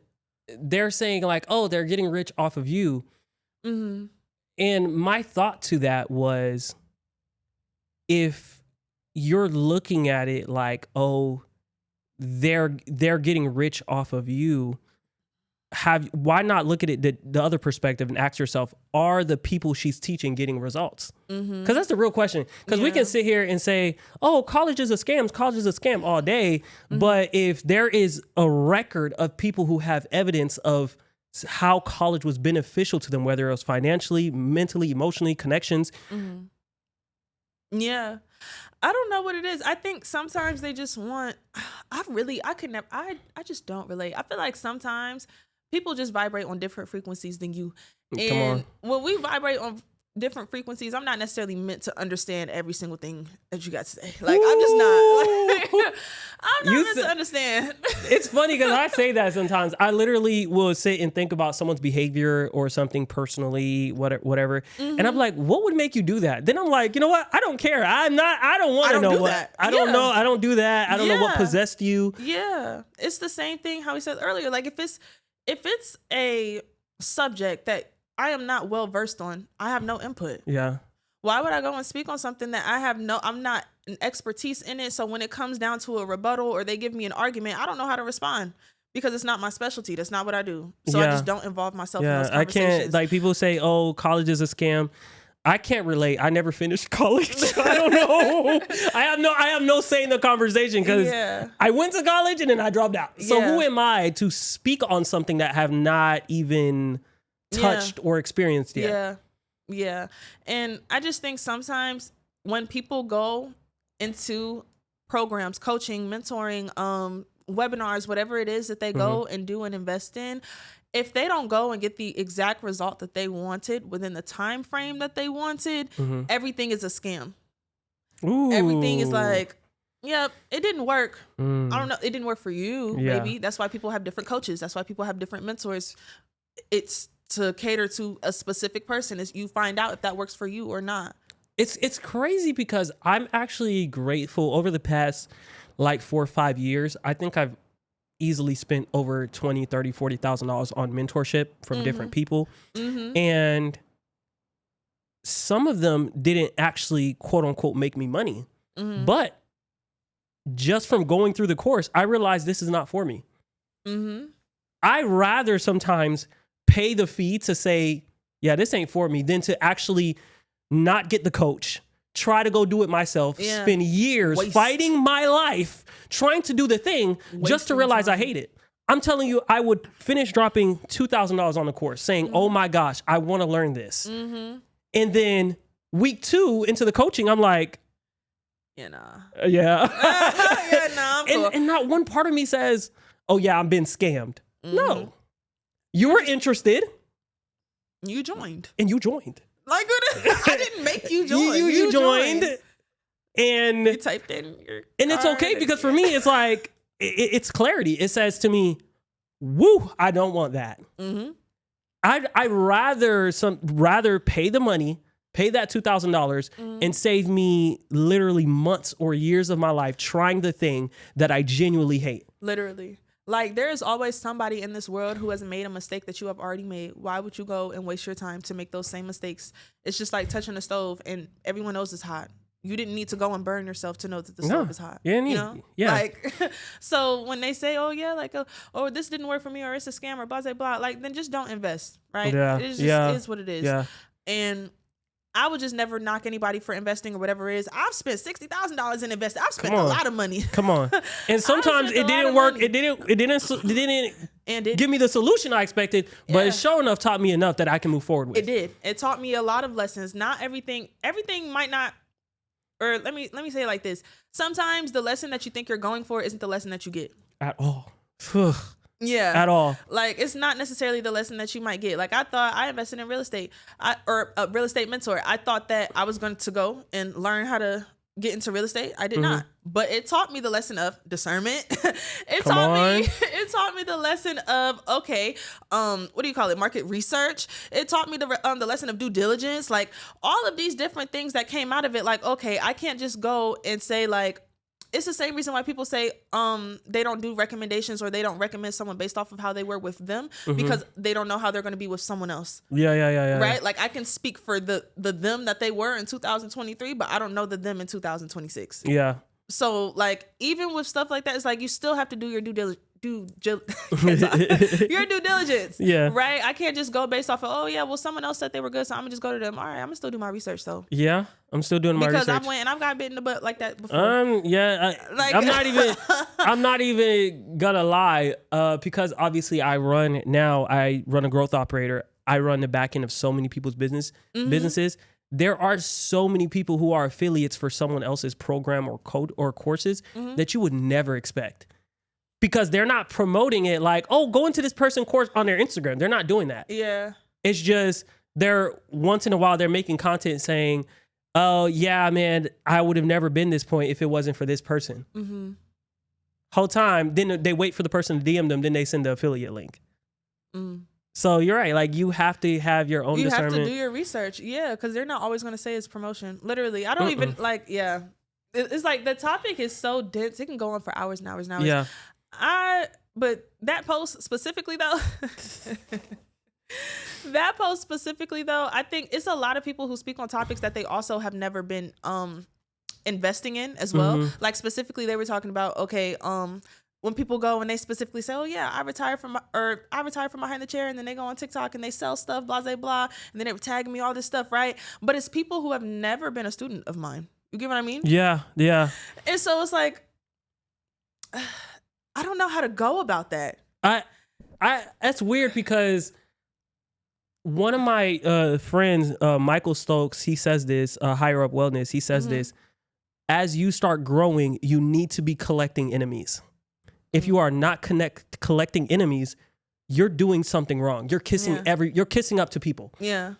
they're saying like, oh, they're getting rich off of you. And my thought to that was, if you're looking at it like, oh, they're getting rich off of you, why not look at it the other perspective and ask yourself, are the people she's teaching getting results? Because that's the real question. Because we can sit here and say, oh, college is a scam all day. But if there is a record of people who have evidence of how college was beneficial to them, whether it was financially, mentally, emotionally, connections. Yeah. I don't know what it is. I think sometimes they just want, I just don't relate. I feel like sometimes people just vibrate on different frequencies than you. And when we vibrate on different frequencies, I'm not necessarily meant to understand every single thing that you got to say. Like, I'm just not. Like, I'm not meant to understand. It's funny because I say that sometimes. I literally will sit and think about someone's behavior or something personally, whatever. And I'm like, what would make you do that? Then I'm like, you know what? I don't care. I don't want to know what. That. I don't know. I don't do that. I don't know what possessed you. Yeah. It's the same thing how we said earlier. Like, if it's a subject that I am not well versed on, I have no input. Yeah. Why would I go and speak on something that I'm not an expertise in it? So when it comes down to a rebuttal or they give me an argument, I don't know how to respond because it's not my specialty. That's not what I do. So I just don't involve myself in those conversations. I can't, like, people say, oh, college is a scam. I can't relate. I never finished college. I don't know. I have no say in the conversation because I went to college and then I dropped out. So who am I to speak on something that I have not even touched or experienced yet? Yeah. And I just think sometimes when people go into programs, coaching, mentoring, webinars, whatever it is that they go and do and invest in, if they don't go and get the exact result that they wanted within the time frame that they wanted, everything is a scam. Ooh. Everything is like, yep, it didn't work. I don't know. It didn't work for you, maybe. That's why people have different coaches. That's why people have different mentors. It's to cater to a specific person. Is you find out if that works for you or not. It's crazy because I'm actually grateful over the past like 4 or 5 years. I think I've easily spent over $20,000, $30,000, $40,000 on mentorship from different people. And some of them didn't actually quote unquote make me money. But just from going through the course, I realized this is not for me. I rather sometimes pay the fee to say, yeah, this ain't for me, than to actually not get the coach, try to go do it myself, spend years fighting my life, trying to do the thing just to realize I hate it. I'm telling you, I would finish dropping $2,000 on the course saying, oh my gosh, I want to learn this. And then week 2 into the coaching, I'm like, I'm cool. And not one part of me says, oh yeah, I'm being scammed. No. You were interested. You joined. And you joined. Like, I didn't make you join. You joined. And you typed in your and it's okay because for me, it's like, it's clarity. It says to me, woo, I don't want that. I'd rather pay the money, pay that $2,000 and save me literally months or years of my life trying the thing that I genuinely hate. Literally. Like, there is always somebody in this world who has made a mistake that you have already made. Why would you go and waste your time to make those same mistakes? It's just like touching a stove and everyone knows it's hot. You didn't need to go and burn yourself to know that the stove is hot. Yeah, you know? Yeah. Like, so when they say, oh yeah, like, oh, this didn't work for me or it's a scam or blah, blah, blah, like, then just don't invest, right? Yeah. It just is what it is. Yeah. And I would just never knock anybody for investing or whatever it is. I've spent $60,000 in investing. I've spent a lot of money. Come on. And sometimes it didn't work. It didn't give me the solution I expected, but it sure enough taught me enough that I can move forward with. It did. It taught me a lot of lessons. Not everything might not, or let me say it like this. Sometimes the lesson that you think you're going for isn't the lesson that you get. At all. Yeah. At all. Like, it's not necessarily the lesson that you might get. Like, I thought I invested in real estate or a real estate mentor. I thought that I was going to go and learn how to get into real estate. I did not. But it taught me the lesson of discernment. It taught me the lesson of, okay, what do you call it? Market research. It taught me the lesson of due diligence. Like, all of these different things that came out of it. Like, okay, I can't just go and say, like, it's the same reason why people say they don't do recommendations or they don't recommend someone based off of how they were with them because they don't know how they're going to be with someone else. Yeah. Right? Like I can speak for the them that they were in 2023, but I don't know the them in 2026. Yeah. So like even with stuff like that, it's like you still have to do your due diligence. Your due diligence. Yeah. Right? I can't just go based off of, oh yeah, well someone else said they were good, so I'm gonna just go to them. All right, I'm gonna still do my research though. Yeah, I'm still doing my research. Because I went and I've got bit in the butt like that before. Yeah, I'm not even gonna lie, because obviously I run a growth operator. I run the back end of so many people's businesses. There are so many people who are affiliates for someone else's program or code or courses that you would never expect. Because they're not promoting it like, oh, go into this person course on their Instagram. They're not doing that. Yeah. It's just once in a while they're making content saying, oh yeah, man, I would have never been this point if it wasn't for this person. Whole time, then they wait for the person to DM them, then they send the affiliate link. So you're right. Like you have to have your own discernment. You have to do your research. Yeah, because they're not always going to say it's promotion. Literally, I don't even like. Yeah, it's like the topic is so dense. It can go on for hours and hours and hours. Yeah. But that post specifically though, I think it's a lot of people who speak on topics that they also have never been investing in as well. Like specifically, they were talking about when people go and they specifically say, oh yeah, I retired from behind the chair, and then they go on TikTok and they sell stuff, blah blah blah, and then they were tagging me all this stuff, right? But it's people who have never been a student of mine. You get what I mean? Yeah. And so it's like, I don't know how to go about that. That's weird because one of my friends, Michael Stokes, he says this, Higher Up Wellness, he says this, as you start growing, you need to be collecting enemies. If you are not collecting enemies, you're doing something wrong. You're kissing you're kissing up to people. Yeah.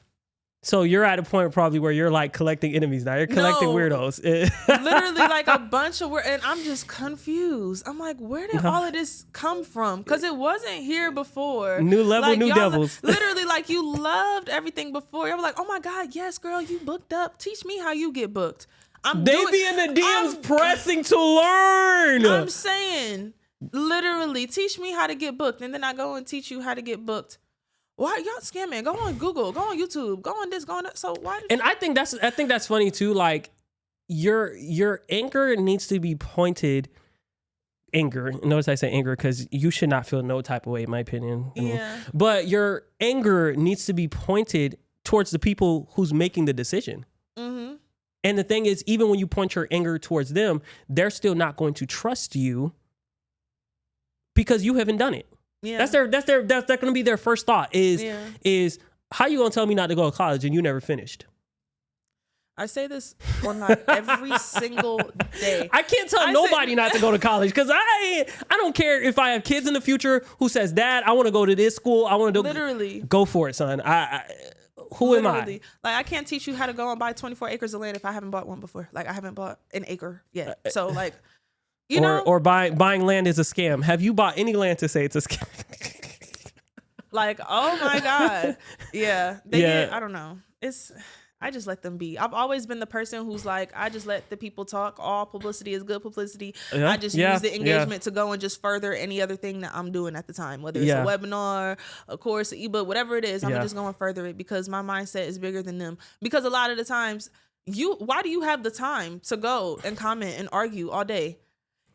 So you're at a point probably where you're like collecting enemies now. You're collecting weirdos. Literally like a bunch of and I'm just confused. I'm like, where did all of this come from? Because it wasn't here before. New level, like, new devils. Literally like you loved everything before. You were like, oh my God, yes, girl, you booked up. Teach me how you get booked. They be in the DMs pressing to learn. I'm saying, literally, teach me how to get booked. And then I go and teach you how to get booked. Why y'all scamming? Go on Google, go on YouTube, go on this, go on that. So why? And I think that's funny too. Like your anger needs to be pointed. Anger. Notice I say anger because you should not feel no type of way, in my opinion. Yeah. But your anger needs to be pointed towards the people who's making the decision. And the thing is, even when you point your anger towards them, they're still not going to trust you because you haven't done it. Yeah. That's going to be their first thought is how you going to tell me not to go to college and you never finished? I say this on like every single day. I can't tell nobody not to go to college because I don't care if I have kids in the future who says, Dad, I want to go to this school. I want to do literally go for it, son. Who am I? Like I can't teach you how to go and buy 24 acres of land if I haven't bought one before. Like I haven't bought an acre yet. So like, you know, or buying land is a scam. Have you bought any land to say it's a scam? Like, oh my God. Yeah. I don't know. I just let them be. I've always been the person who's like, I just let the people talk. All publicity is good publicity. I just use the engagement to go and just further any other thing that I'm doing at the time, whether it's a webinar, a course, an ebook, whatever it is. I'm just going to further it because my mindset is bigger than them. Because a lot of the times, why do you have the time to go and comment and argue all day?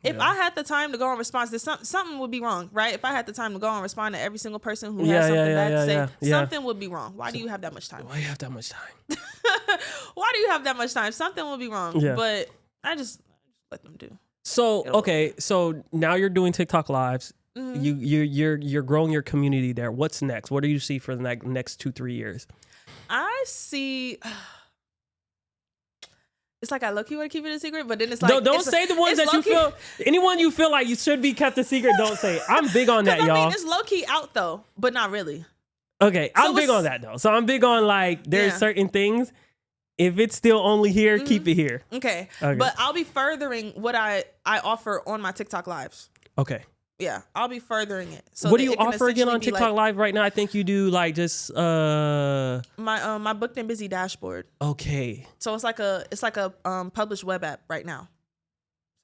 If I had the time to go and respond to something would be wrong, right? If I had the time to go and respond to every single person who has something bad to say, something would be wrong. Why do you have that much time? Why do you have that much time? Why do you have that much time? Something will be wrong. Yeah. But I just let them do. So so now you're doing TikTok lives. You're growing your community there. What's next? What do you see for the next 2-3 years? I see. It's like I low-key want to keep it a secret, but then it's like... Don't say the ones that you feel... Anyone you feel like you should be kept a secret, don't say it. I'm big on that, y'all. I mean, it's low-key out, though, but not really. Okay, I'm big on that, though. So I'm big on, like, there's certain things. If it's still only here, keep it here. Okay. But I'll be furthering what I offer on my TikTok lives. Okay. Yeah, I'll be furthering it. So what do you offer again on TikTok Live right now? I think you do like just my booked and busy dashboard. Okay. So it's like a published web app right now.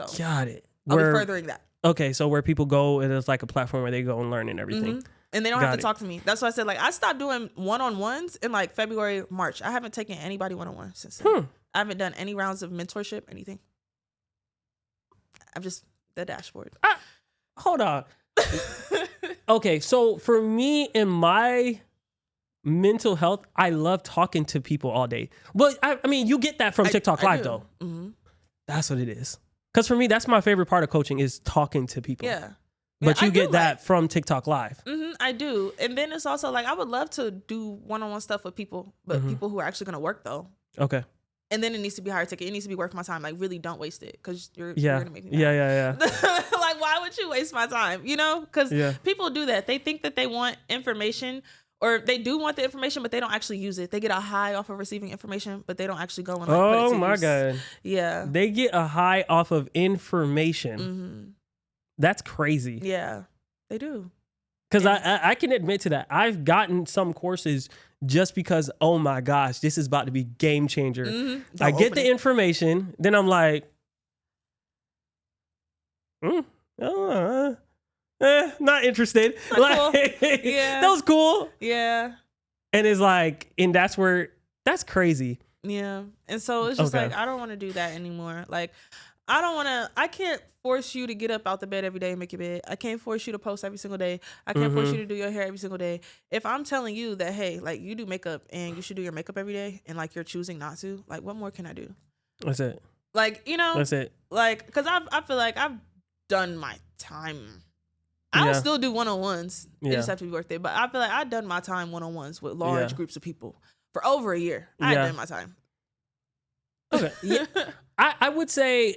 So got it. I'll be furthering that. Okay, so where people go and it's like a platform where they go and learn and everything. And they don't have to talk to me. That's why I said, like, I stopped doing one-on-ones in like February, March. I haven't taken anybody one-on-one since then. I haven't done any rounds of mentorship, anything. I'm just the dashboard. Hold on. Okay, so for me in my mental health, I love talking to people all day. But I mean, you get that from TikTok Live though. That's what it is. Because for me, that's my favorite part of coaching is talking to people. Yeah. But you get that from TikTok Live. I do. And then it's also like, I would love to do one-on-one stuff with people, but people who are actually going to work though. Okay. And then it needs to be higher ticket. It needs to be worth my time. Like, really don't waste it because you're going to make me mad. Yeah. Like, why would you waste my time? You know? Because people do that. They think that they want information, or they do want the information, but they don't actually use it. They get a high off of receiving information, but they don't actually go and like, put it to use. God. Yeah. They get a high off of information. That's crazy. Yeah, they do. Because I can admit to that. I've gotten some courses just because, oh my gosh, this is about to be game changer. I get the information, then I'm like, not interested. Like, cool. Yeah. That was cool. Yeah. And it's like, and that's crazy. Yeah. And so it's just like, I don't want to do that anymore. Like, I can't force you to get up out the bed every day and make your bed. I can't force you to post every single day. I can't force you to do your hair every single day. If I'm telling you that, hey, like, you do makeup and you should do your makeup every day, and like, you're choosing not to, like, what more can I do? That's it. Like, you know, that's it. Like, because I feel like I've done my time. I'll still do one-on-ones. It just have to be worth it. But I feel like I've done my time one-on-ones with large groups of people for over a year. I've done my time. Okay. Yeah. I would say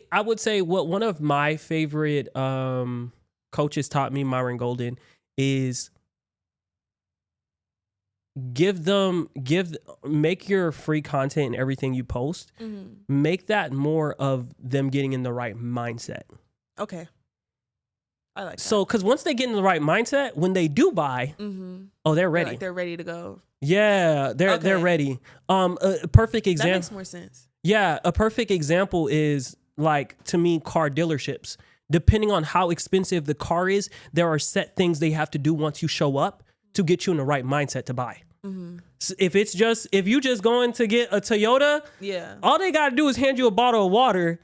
what one of my favorite coaches taught me, Myron Golden, is make your free content and everything you post, make that more of them getting in the right mindset. Okay. I like that. So, because once they get in the right mindset, when they do buy, they're ready. They're ready to go. Yeah, they're ready. A perfect example. That makes more sense. Yeah, a perfect example is, like, to me, car dealerships. Depending on how expensive the car is, there are set things they have to do once you show up to get you in the right mindset to buy. So if you just going to get a Toyota, all they got to do is hand you a bottle of water.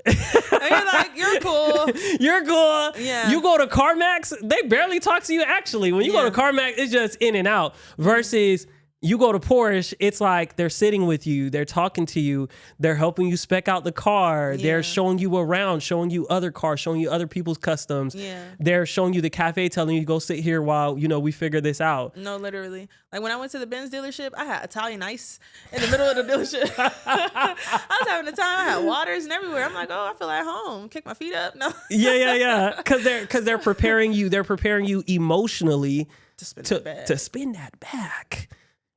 And you're like, you're cool. You're cool. Yeah. You go to CarMax, they barely talk to you actually. When you go to CarMax, it's just in and out. Versus you go to Porsche, it's like they're sitting with you, they're talking to you, they're helping you spec out the car, they're showing you around, showing you other cars, showing you other people's customs. They're showing you the cafe, telling you go sit here while, we figure this out. No, literally. Like when I went to the Benz dealership, I had Italian ice in the middle of the dealership. I was having a time. I had waters and everywhere. I'm like, oh, I feel at home. Kick my feet up. No. Yeah. Because they're preparing you. They're preparing you emotionally to spin that back.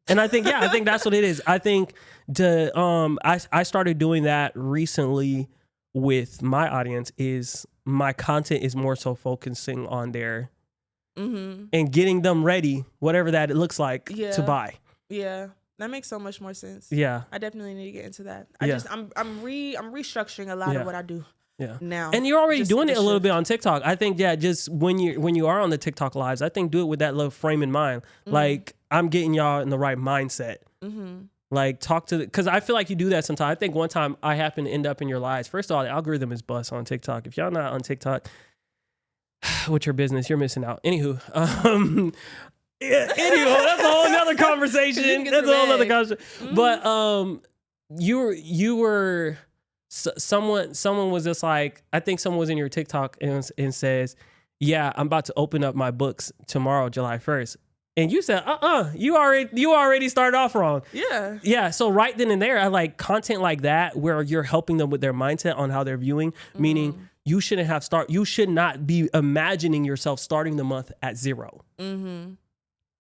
And I think that's what it is. I think I started doing that recently with my audience. Is my content is more so focusing on their and getting them ready, whatever that it looks like to buy. Yeah, that makes so much more sense. Yeah, I definitely need to get into that. I'm restructuring a lot of what I do. Yeah. Now, and you're already doing it a little bit on TikTok. I think just when you are on the TikTok lives, I think do it with that little frame in mind. Like, I'm getting y'all in the right mindset. Like, talk to because I feel like you do that sometimes. I think one time I happen to end up in your lives. First of all, the algorithm is bust on TikTok. If y'all not on TikTok, what's your business? You're missing out. Anywho, that's a whole nother conversation. That's a whole other conversation. But you were. Someone was just like, I think someone was in your TikTok and says, yeah, I'm about to open up my books tomorrow, July 1st. And you said, you already started off wrong. Yeah. Yeah. So right then and there, I like content like that where you're helping them with their mindset on how they're viewing, meaning you should not be imagining yourself starting the month at 0.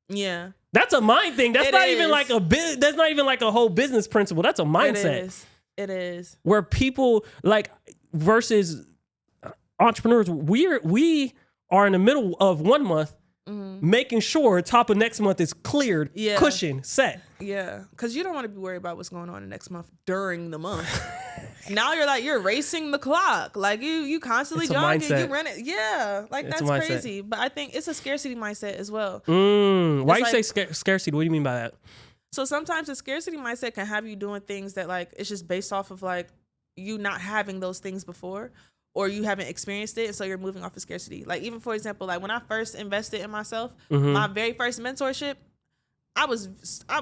Yeah. That's a mind thing. That's not even like that's not even like a whole business principle. That's a mindset. It is. Where people like versus entrepreneurs, we are in the middle of 1 month, making sure top of next month is cleared, cushion, set. Yeah, because you don't want to be worried about what's going on the next month during the month. now you're racing the clock. Like you constantly jogging, you run it. Yeah, like that's crazy. But I think it's a scarcity mindset as well. Why you say scarcity? What do you mean by that? So sometimes the scarcity mindset can have you doing things that like it's just based off of like you not having those things before, or you haven't experienced it, and so you're moving off of scarcity. Like even for example, like when I first invested in myself, my very first mentorship, I was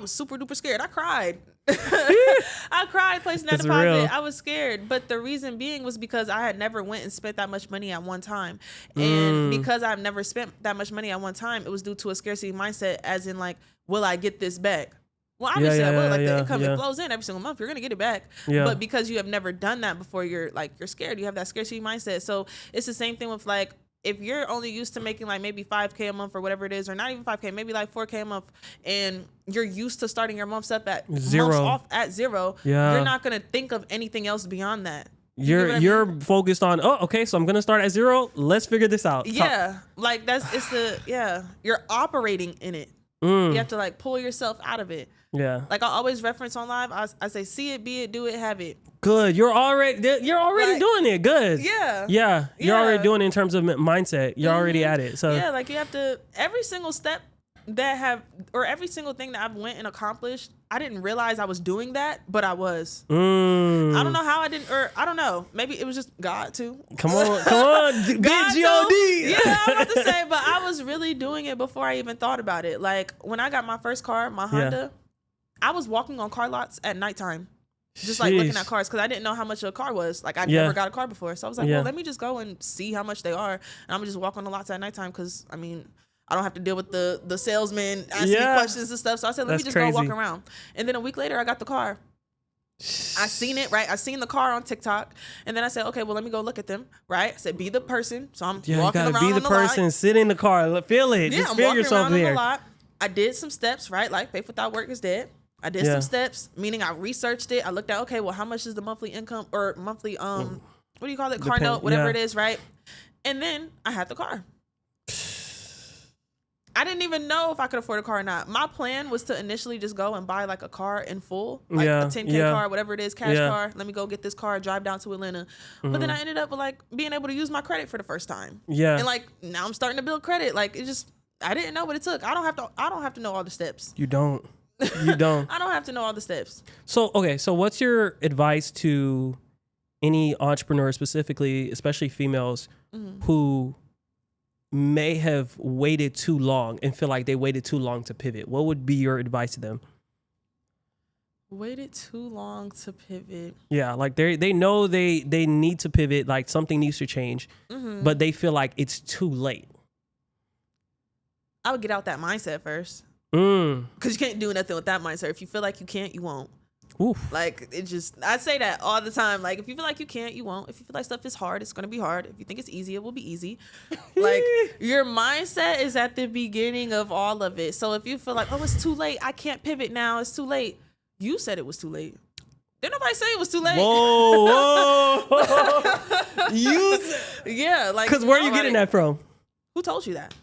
super duper scared. I cried. I cried placing that deposit. Real. I was scared. But the reason being was because I had never went and spent that much money at one time. And because I've never spent that much money at one time, it was due to a scarcity mindset, as in like, will I get this back? Well, obviously I will. Like the income, it flows in every single month. You're going to get it back. Yeah. But because you have never done that before, you're scared. You have that scarcity mindset. So it's the same thing with like, if you're only used to making like maybe $5,000 a month or whatever it is, or not even $5,000, maybe like $4,000 a month, and you're used to starting your months up at zero, months off at zero, you're not going to think of anything else beyond that. You're focused on, okay, so I'm going to start at zero. Let's figure this out. Yeah. Like you're operating in it. You have to like pull yourself out of it. Yeah. Like I always reference on live, I say, see it, be it, do it, have it. Good. You're already like, doing it. Good. Yeah. Yeah. You're already doing it in terms of mindset. You're already at it. So yeah, like you have to, every single step every single thing that I've went and accomplished, I didn't realize I was doing that, but I was. I don't know how I didn't, or I don't know. Maybe it was just God too. Come on. Big G-O-D. Yeah, I'm about to say, but I was really doing it before I even thought about it. Like when I got my first car, my Honda, I was walking on car lots at nighttime. Just like looking at cars, because I didn't know how much a car was. Like I never got a car before. So I was like, well, let me just go and see how much they are. And I'm just walk on the lots at nighttime because, I mean, I don't have to deal with the salesman asking me questions and stuff. So I said, let me just go walk around. And then a week later, I got the car. I seen it, right? I seen the car on TikTok. And then I said, okay, well, let me go look at them, right? I said, be the person. So I'm walking around be the person, sit in the car, feel it. Yeah, just I'm feel walking yourself around there. on the lot. I did some steps, right? Like faith without work is dead. I did some steps, meaning I researched it. I looked at, okay, well, how much is the monthly income or monthly, what do you call it? Car note, whatever it is, right? And then I had the car. I didn't even know if I could afford a car or not. My plan was to initially just go and buy like a car in full, like a 10K car, whatever it is, cash car. Let me go get this car, drive down to Atlanta. But then I ended up with like being able to use my credit for the first time. Yeah. And like now I'm starting to build credit. Like it just, I didn't know what it took. I don't have to know all the steps. You don't. I don't have to know all the steps. So, okay. So what's your advice to any entrepreneur, specifically, especially females who may have waited too long and feel like they waited too long to pivot? What would be your advice to them? Waited too long to pivot. Yeah, like they know they need to pivot, like something needs to change, but they feel like it's too late. I would get out that mindset first. Because you can't do nothing with that mindset. If you feel like you can't, you won't. Oof. Like I say that all the time. Like if you feel like you can't, you won't. If you feel like stuff is hard, it's gonna be hard. If you think it's easy, it will be easy. Like your mindset is at the beginning of all of it. So if you feel like, oh, it's too late, I can't pivot now, it's too late. You said it was too late. Didn't nobody say it was too late? Whoa. Yeah, like because where are you getting that from? Who told you that?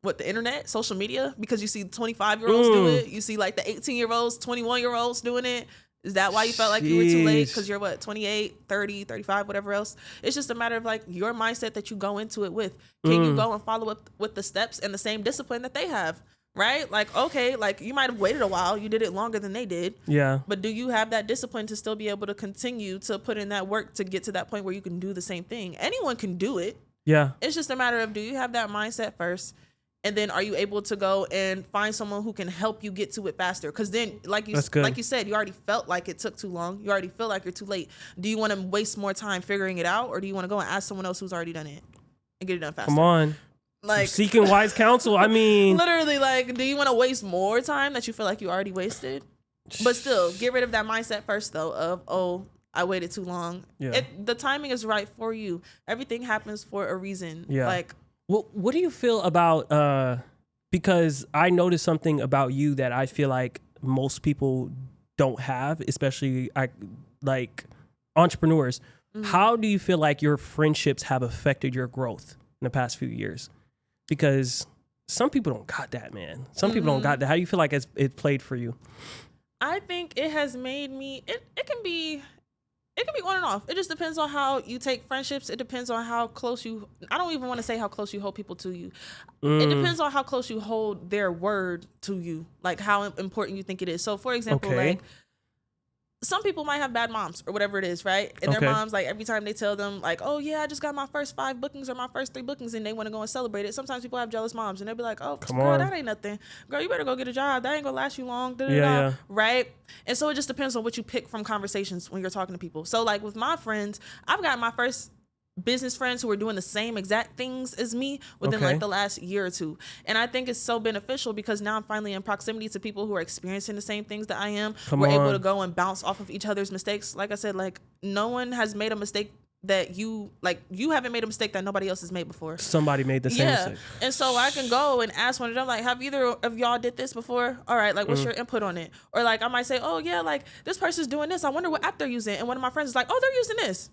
What, the internet, social media? Because you see 25-year-olds do it. You see like the 18-year-olds, 21-year-olds doing it. Is that why you felt like you were too late? Because you're what, 28, 30, 35, whatever else. It's just a matter of like your mindset that you go into it with. Can you go and follow up with the steps and the same discipline that they have? Right? Like, okay, like you might have waited a while. You did it longer than they did. Yeah. But do you have that discipline to still be able to continue to put in that work to get to that point where you can do the same thing? Anyone can do it. Yeah. It's just a matter of, do you have that mindset first? And then are you able to go and find someone who can help you get to it faster? Because then, like you said, you already felt like it took too long. You already feel like you're too late. Do you want to waste more time figuring it out? Or do you want to go and ask someone else who's already done it and get it done faster? Come on. Like seeking wise counsel. I mean, literally, like, do you want to waste more time that you feel like you already wasted? But still, get rid of that mindset first, though, of, oh, I waited too long. Yeah. The timing is right for you. Everything happens for a reason. Yeah. Like, well, what do you feel about, because I noticed something about you that I feel like most people don't have, especially like entrepreneurs. How do you feel like your friendships have affected your growth in the past few years? Because some people don't got that, man. Some people don't got that. How do you feel like it played for you? I think it has made me, it can be It can be on and off. It just depends on how you take friendships. It depends on how close you, I don't even want to say how close you hold people to you. It depends on how close you hold their word to you, like how important you think it is. So for example, like some people might have bad moms or whatever it is, right? And their moms, like every time they tell them like, oh yeah, I just got my first 5 bookings or my first 3 bookings, and they want to go and celebrate it. Sometimes people have jealous moms and they'll be like, oh girl, that ain't nothing. Girl, you better go get a job. That ain't gonna last you long. Right? And so it just depends on what you pick from conversations when you're talking to people. So like with my friends, I've got my first business friends who are doing the same exact things as me within like the last year or 2. And I think it's so beneficial because now I'm finally in proximity to people who are experiencing the same things that I am. We're able to go and bounce off of each other's mistakes. Like I said, like no one has made a mistake that you haven't made a mistake that nobody else has made before. Somebody made the same mistake. And so I can go and ask one of them, like, have either of y'all did this before? All right, like what's your input on it? Or like I might say, oh yeah, like this person's doing this. I wonder what app they're using. And one of my friends is like, oh, they're using this.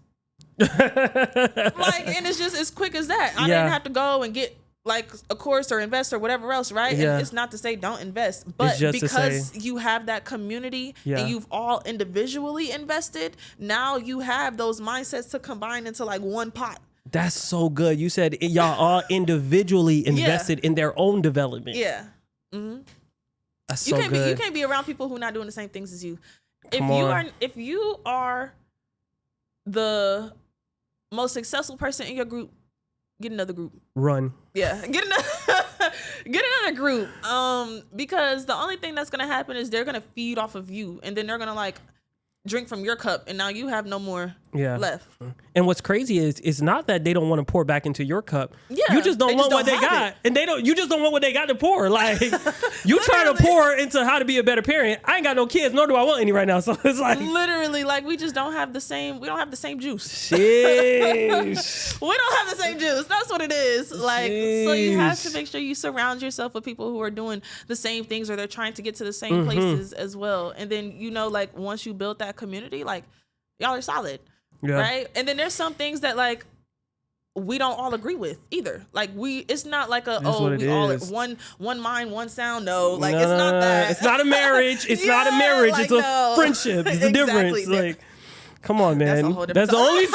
Like, and it's just as quick as that. I didn't have to go and get like a course or invest or whatever else, right? And it's not to say don't invest, but because you have that community and you've all individually invested, now you have those mindsets to combine into like one pot. That's so good. You said y'all all individually invested in their own development. Yeah. That's so good. You can't be around people who are not doing the same things as you. If you are the most successful person in your group, get another group. Run. Yeah, get another group. Because the only thing that's gonna happen is they're gonna feed off of you, and then they're gonna like drink from your cup, and now you have no more left. And what's crazy is it's not that they don't want to pour back into your cup. Yeah, you just don't want what they got, and you just don't want what they got to pour. Like you trying to pour into how to be a better parent. I ain't got no kids, nor do I want any right now. So it's like literally like we just don't have the same. We don't have the same juice. Sheesh. We don't have the same juice. That's what it is. Like so you have to make sure you surround yourself with people who are doing the same things or they're trying to get to the same places as well. And then like once you build that community, like y'all are solid. Right. And then there's some things that like we don't all agree with either. Like it's not like we all one mind, one sound. No, like it's not that. It's not a marriage. It's not a marriage. Like, it's a friendship. It's the difference. Like, come on, man. That's the only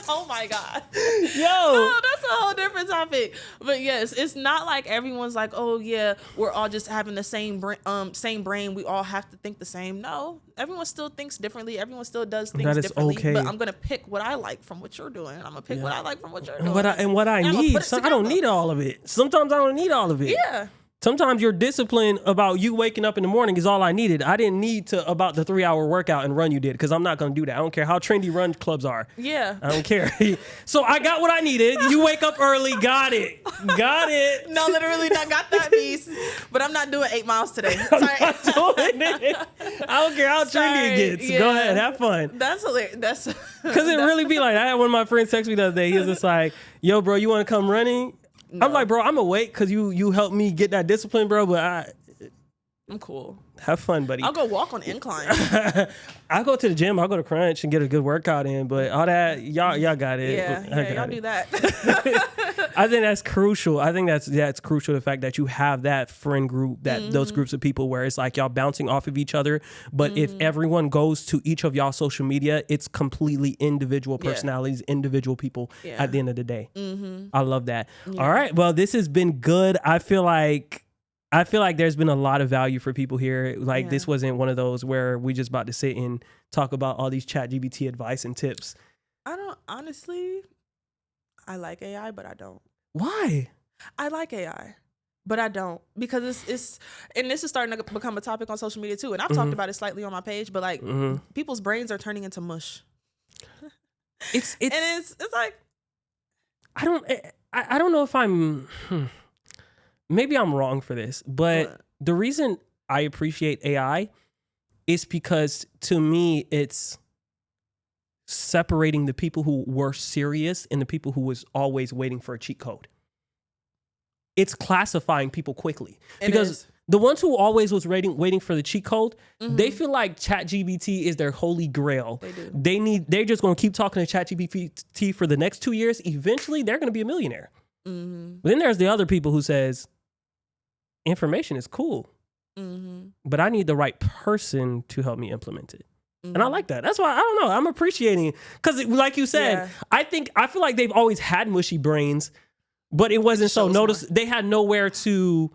Oh my God. Yo. No, that's a whole different topic. But yes, it's not like everyone's like, oh yeah, we're all just having the same brain. We all have to think the same. No, everyone still thinks differently. Everyone still does things differently. Okay. But I'm going to pick what I like from what you're doing. I'm going to pick what I like from what you're doing. What I need. I don't need all of it. Sometimes I don't need all of it. Yeah. Sometimes your discipline about you waking up in the morning is all I needed. I didn't need to about the 3-hour workout and run you did, because I'm not going to do that. I don't care how trendy run clubs are. Yeah. I don't care. So I got what I needed. You wake up early. Got it. No, literally not got that piece. But I'm not doing 8 miles today. Sorry. I'm not doing it. I don't care how trendy it gets. Yeah. Go ahead. Have fun. That's hilarious. Because it really be like, I had one of my friends text me the other day. He was just like, yo, bro, you want to come running? No. I'm like, bro, I'm awake because you helped me get that discipline, bro. But I'm cool. Have fun, buddy. I'll go walk on incline. I'll go to the gym. I'll go to Crunch and get a good workout in. But all that, y'all got it. Yeah, y'all do that. I think that's crucial. I think that's crucial. The fact that you have that friend group, that those groups of people where it's like y'all bouncing off of each other. But if everyone goes to each of y'all social media, it's completely individual personalities, individual people at the end of the day. I love that. Yeah. All right. Well, this has been good. I feel like there's been a lot of value for people here. Like this wasn't one of those where we just about to sit and talk about all these ChatGPT advice and tips. I like AI, but I don't. Why? I like AI, but I don't, because it's and this is starting to become a topic on social media too. And I've talked about it slightly on my page, but like people's brains are turning into mush. It's like, I don't know if I'm, maybe I'm wrong for this, but the reason I appreciate AI is because to me, it's separating the people who were serious and the people who was always waiting for a cheat code. It's classifying people quickly because the ones who always was waiting for the cheat code, they feel like ChatGPT is their holy grail. They do. They're just going to keep talking to ChatGPT for the next 2 years. Eventually, they're going to be a millionaire. But then there's the other people who says, information is cool, but I need the right person to help me implement it. And I like that. That's why, I don't know, I'm appreciating it. Because like you said, I feel like they've always had mushy brains, but it wasn't so noticeable. They had nowhere to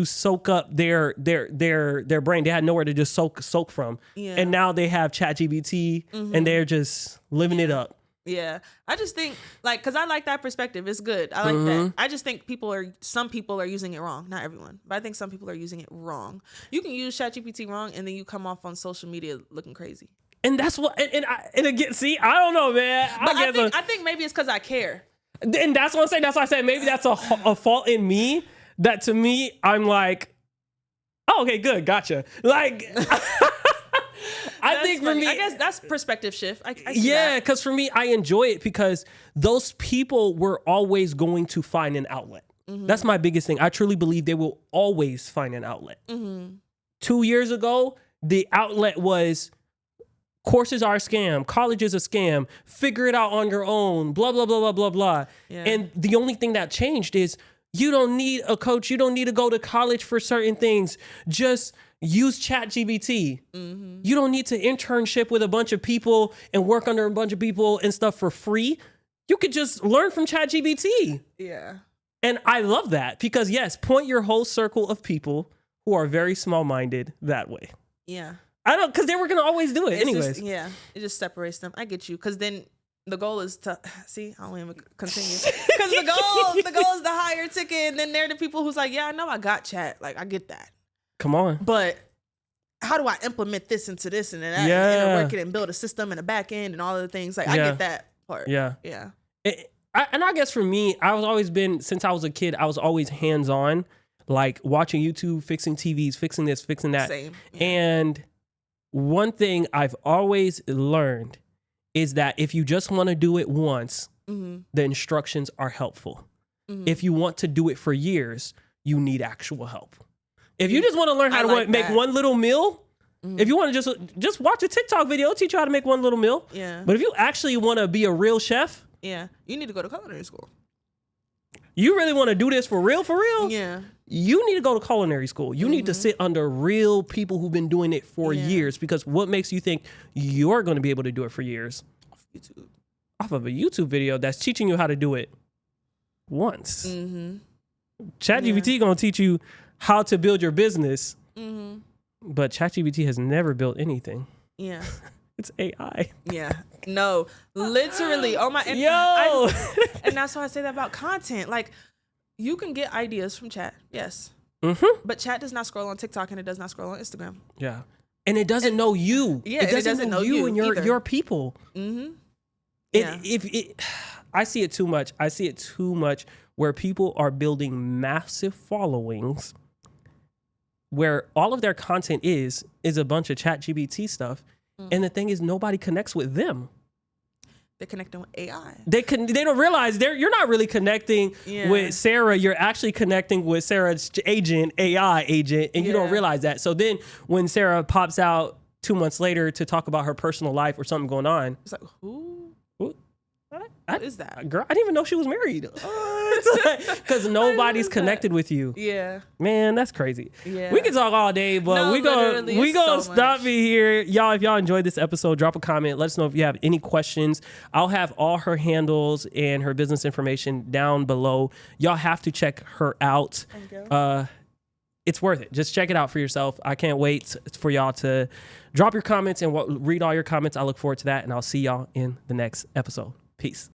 soak up their brain. They had nowhere to just soak from. Yeah. And now they have ChatGPT and they're just living it up. Yeah. I just think, like, because I like that perspective. It's good. I like that. I just think some people are using it wrong. Not everyone, but I think some people are using it wrong. You can use ChatGPT wrong and then you come off on social media looking crazy. And that's what, and again, see, I don't know, man. I think maybe it's because I care. And that's what I'm saying. That's why I said maybe that's a fault in me. That to me, I'm like, oh, okay, good, gotcha. Like, I think for me, I guess that's perspective shift. I yeah, because for me, I enjoy it because those people were always going to find an outlet. That's my biggest thing. I truly believe they will always find an outlet. 2 years ago, the outlet was courses are a scam, college is a scam, figure it out on your own, blah, blah, blah, blah, blah, blah. Yeah. And the only thing that changed is you don't need a coach. You don't need to go to college for certain things. Just use ChatGPT. You don't need to internship with a bunch of people and work under a bunch of people and stuff for free. You could just learn from ChatGPT. Yeah. And I love that because yes, point your whole circle of people who are very small-minded that way. Yeah. I don't, because they were going to always do it anyways. It just separates them. I get you. Because then the goal is to, see, I don't even continue. Because the goal is the higher ticket. And then they're the people who's like, yeah, I know I got chat. Like, I get that. Come on. But how do I implement this into this and that and work it and build a system and a back end and all of the things? Like, I get that part. Yeah. Yeah. And I guess for me, since I was a kid, I was always hands-on, like watching YouTube, fixing TVs, fixing this, fixing that. Same. Yeah. And one thing I've always learned is that if you just want to do it once, the instructions are helpful. If you want to do it for years, you need actual help. If you just want to learn how to make one little meal, if you want to just watch a TikTok video, it'll teach you how to make one little meal. Yeah. But if you actually want to be a real chef, you need to go to culinary school. You really want to do this for real? Yeah. You need to go to culinary school. You need to sit under real people who've been doing it for years, because what makes you think you're going to be able to do it for years? YouTube. Off of a YouTube video that's teaching you how to do it once. ChatGPT going to teach you how to build your business, but ChatGPT has never built anything. Yeah. It's AI. Yeah. No, literally. Oh my. And that's why I say that about content. Like, you can get ideas from chat. Yes. But chat does not scroll on TikTok and it does not scroll on Instagram. Yeah. And it doesn't know you. Yeah. It doesn't know you and your people. I see it too much. I see it too much where people are building massive followings where all of their content is a bunch of ChatGPT stuff. And the thing is, nobody connects with them. They're connecting with AI. They don't realize you're not really connecting with Sarah. You're actually connecting with Sarah's AI agent, and you don't realize that. So then when Sarah pops out 2 months later to talk about her personal life or something going on, it's like, who? What is that? Girl, I didn't even know she was married. Because nobody's connected with you. Yeah. Man, that's crazy. Yeah. We can talk all day, but we gonna stop me here. Y'all, if y'all enjoyed this episode, drop a comment. Let us know if you have any questions. I'll have all her handles and her business information down below. Y'all have to check her out. Thank you. It's worth it. Just check it out for yourself. I can't wait for y'all to drop your comments and read all your comments. I look forward to that, and I'll see y'all in the next episode. Peace.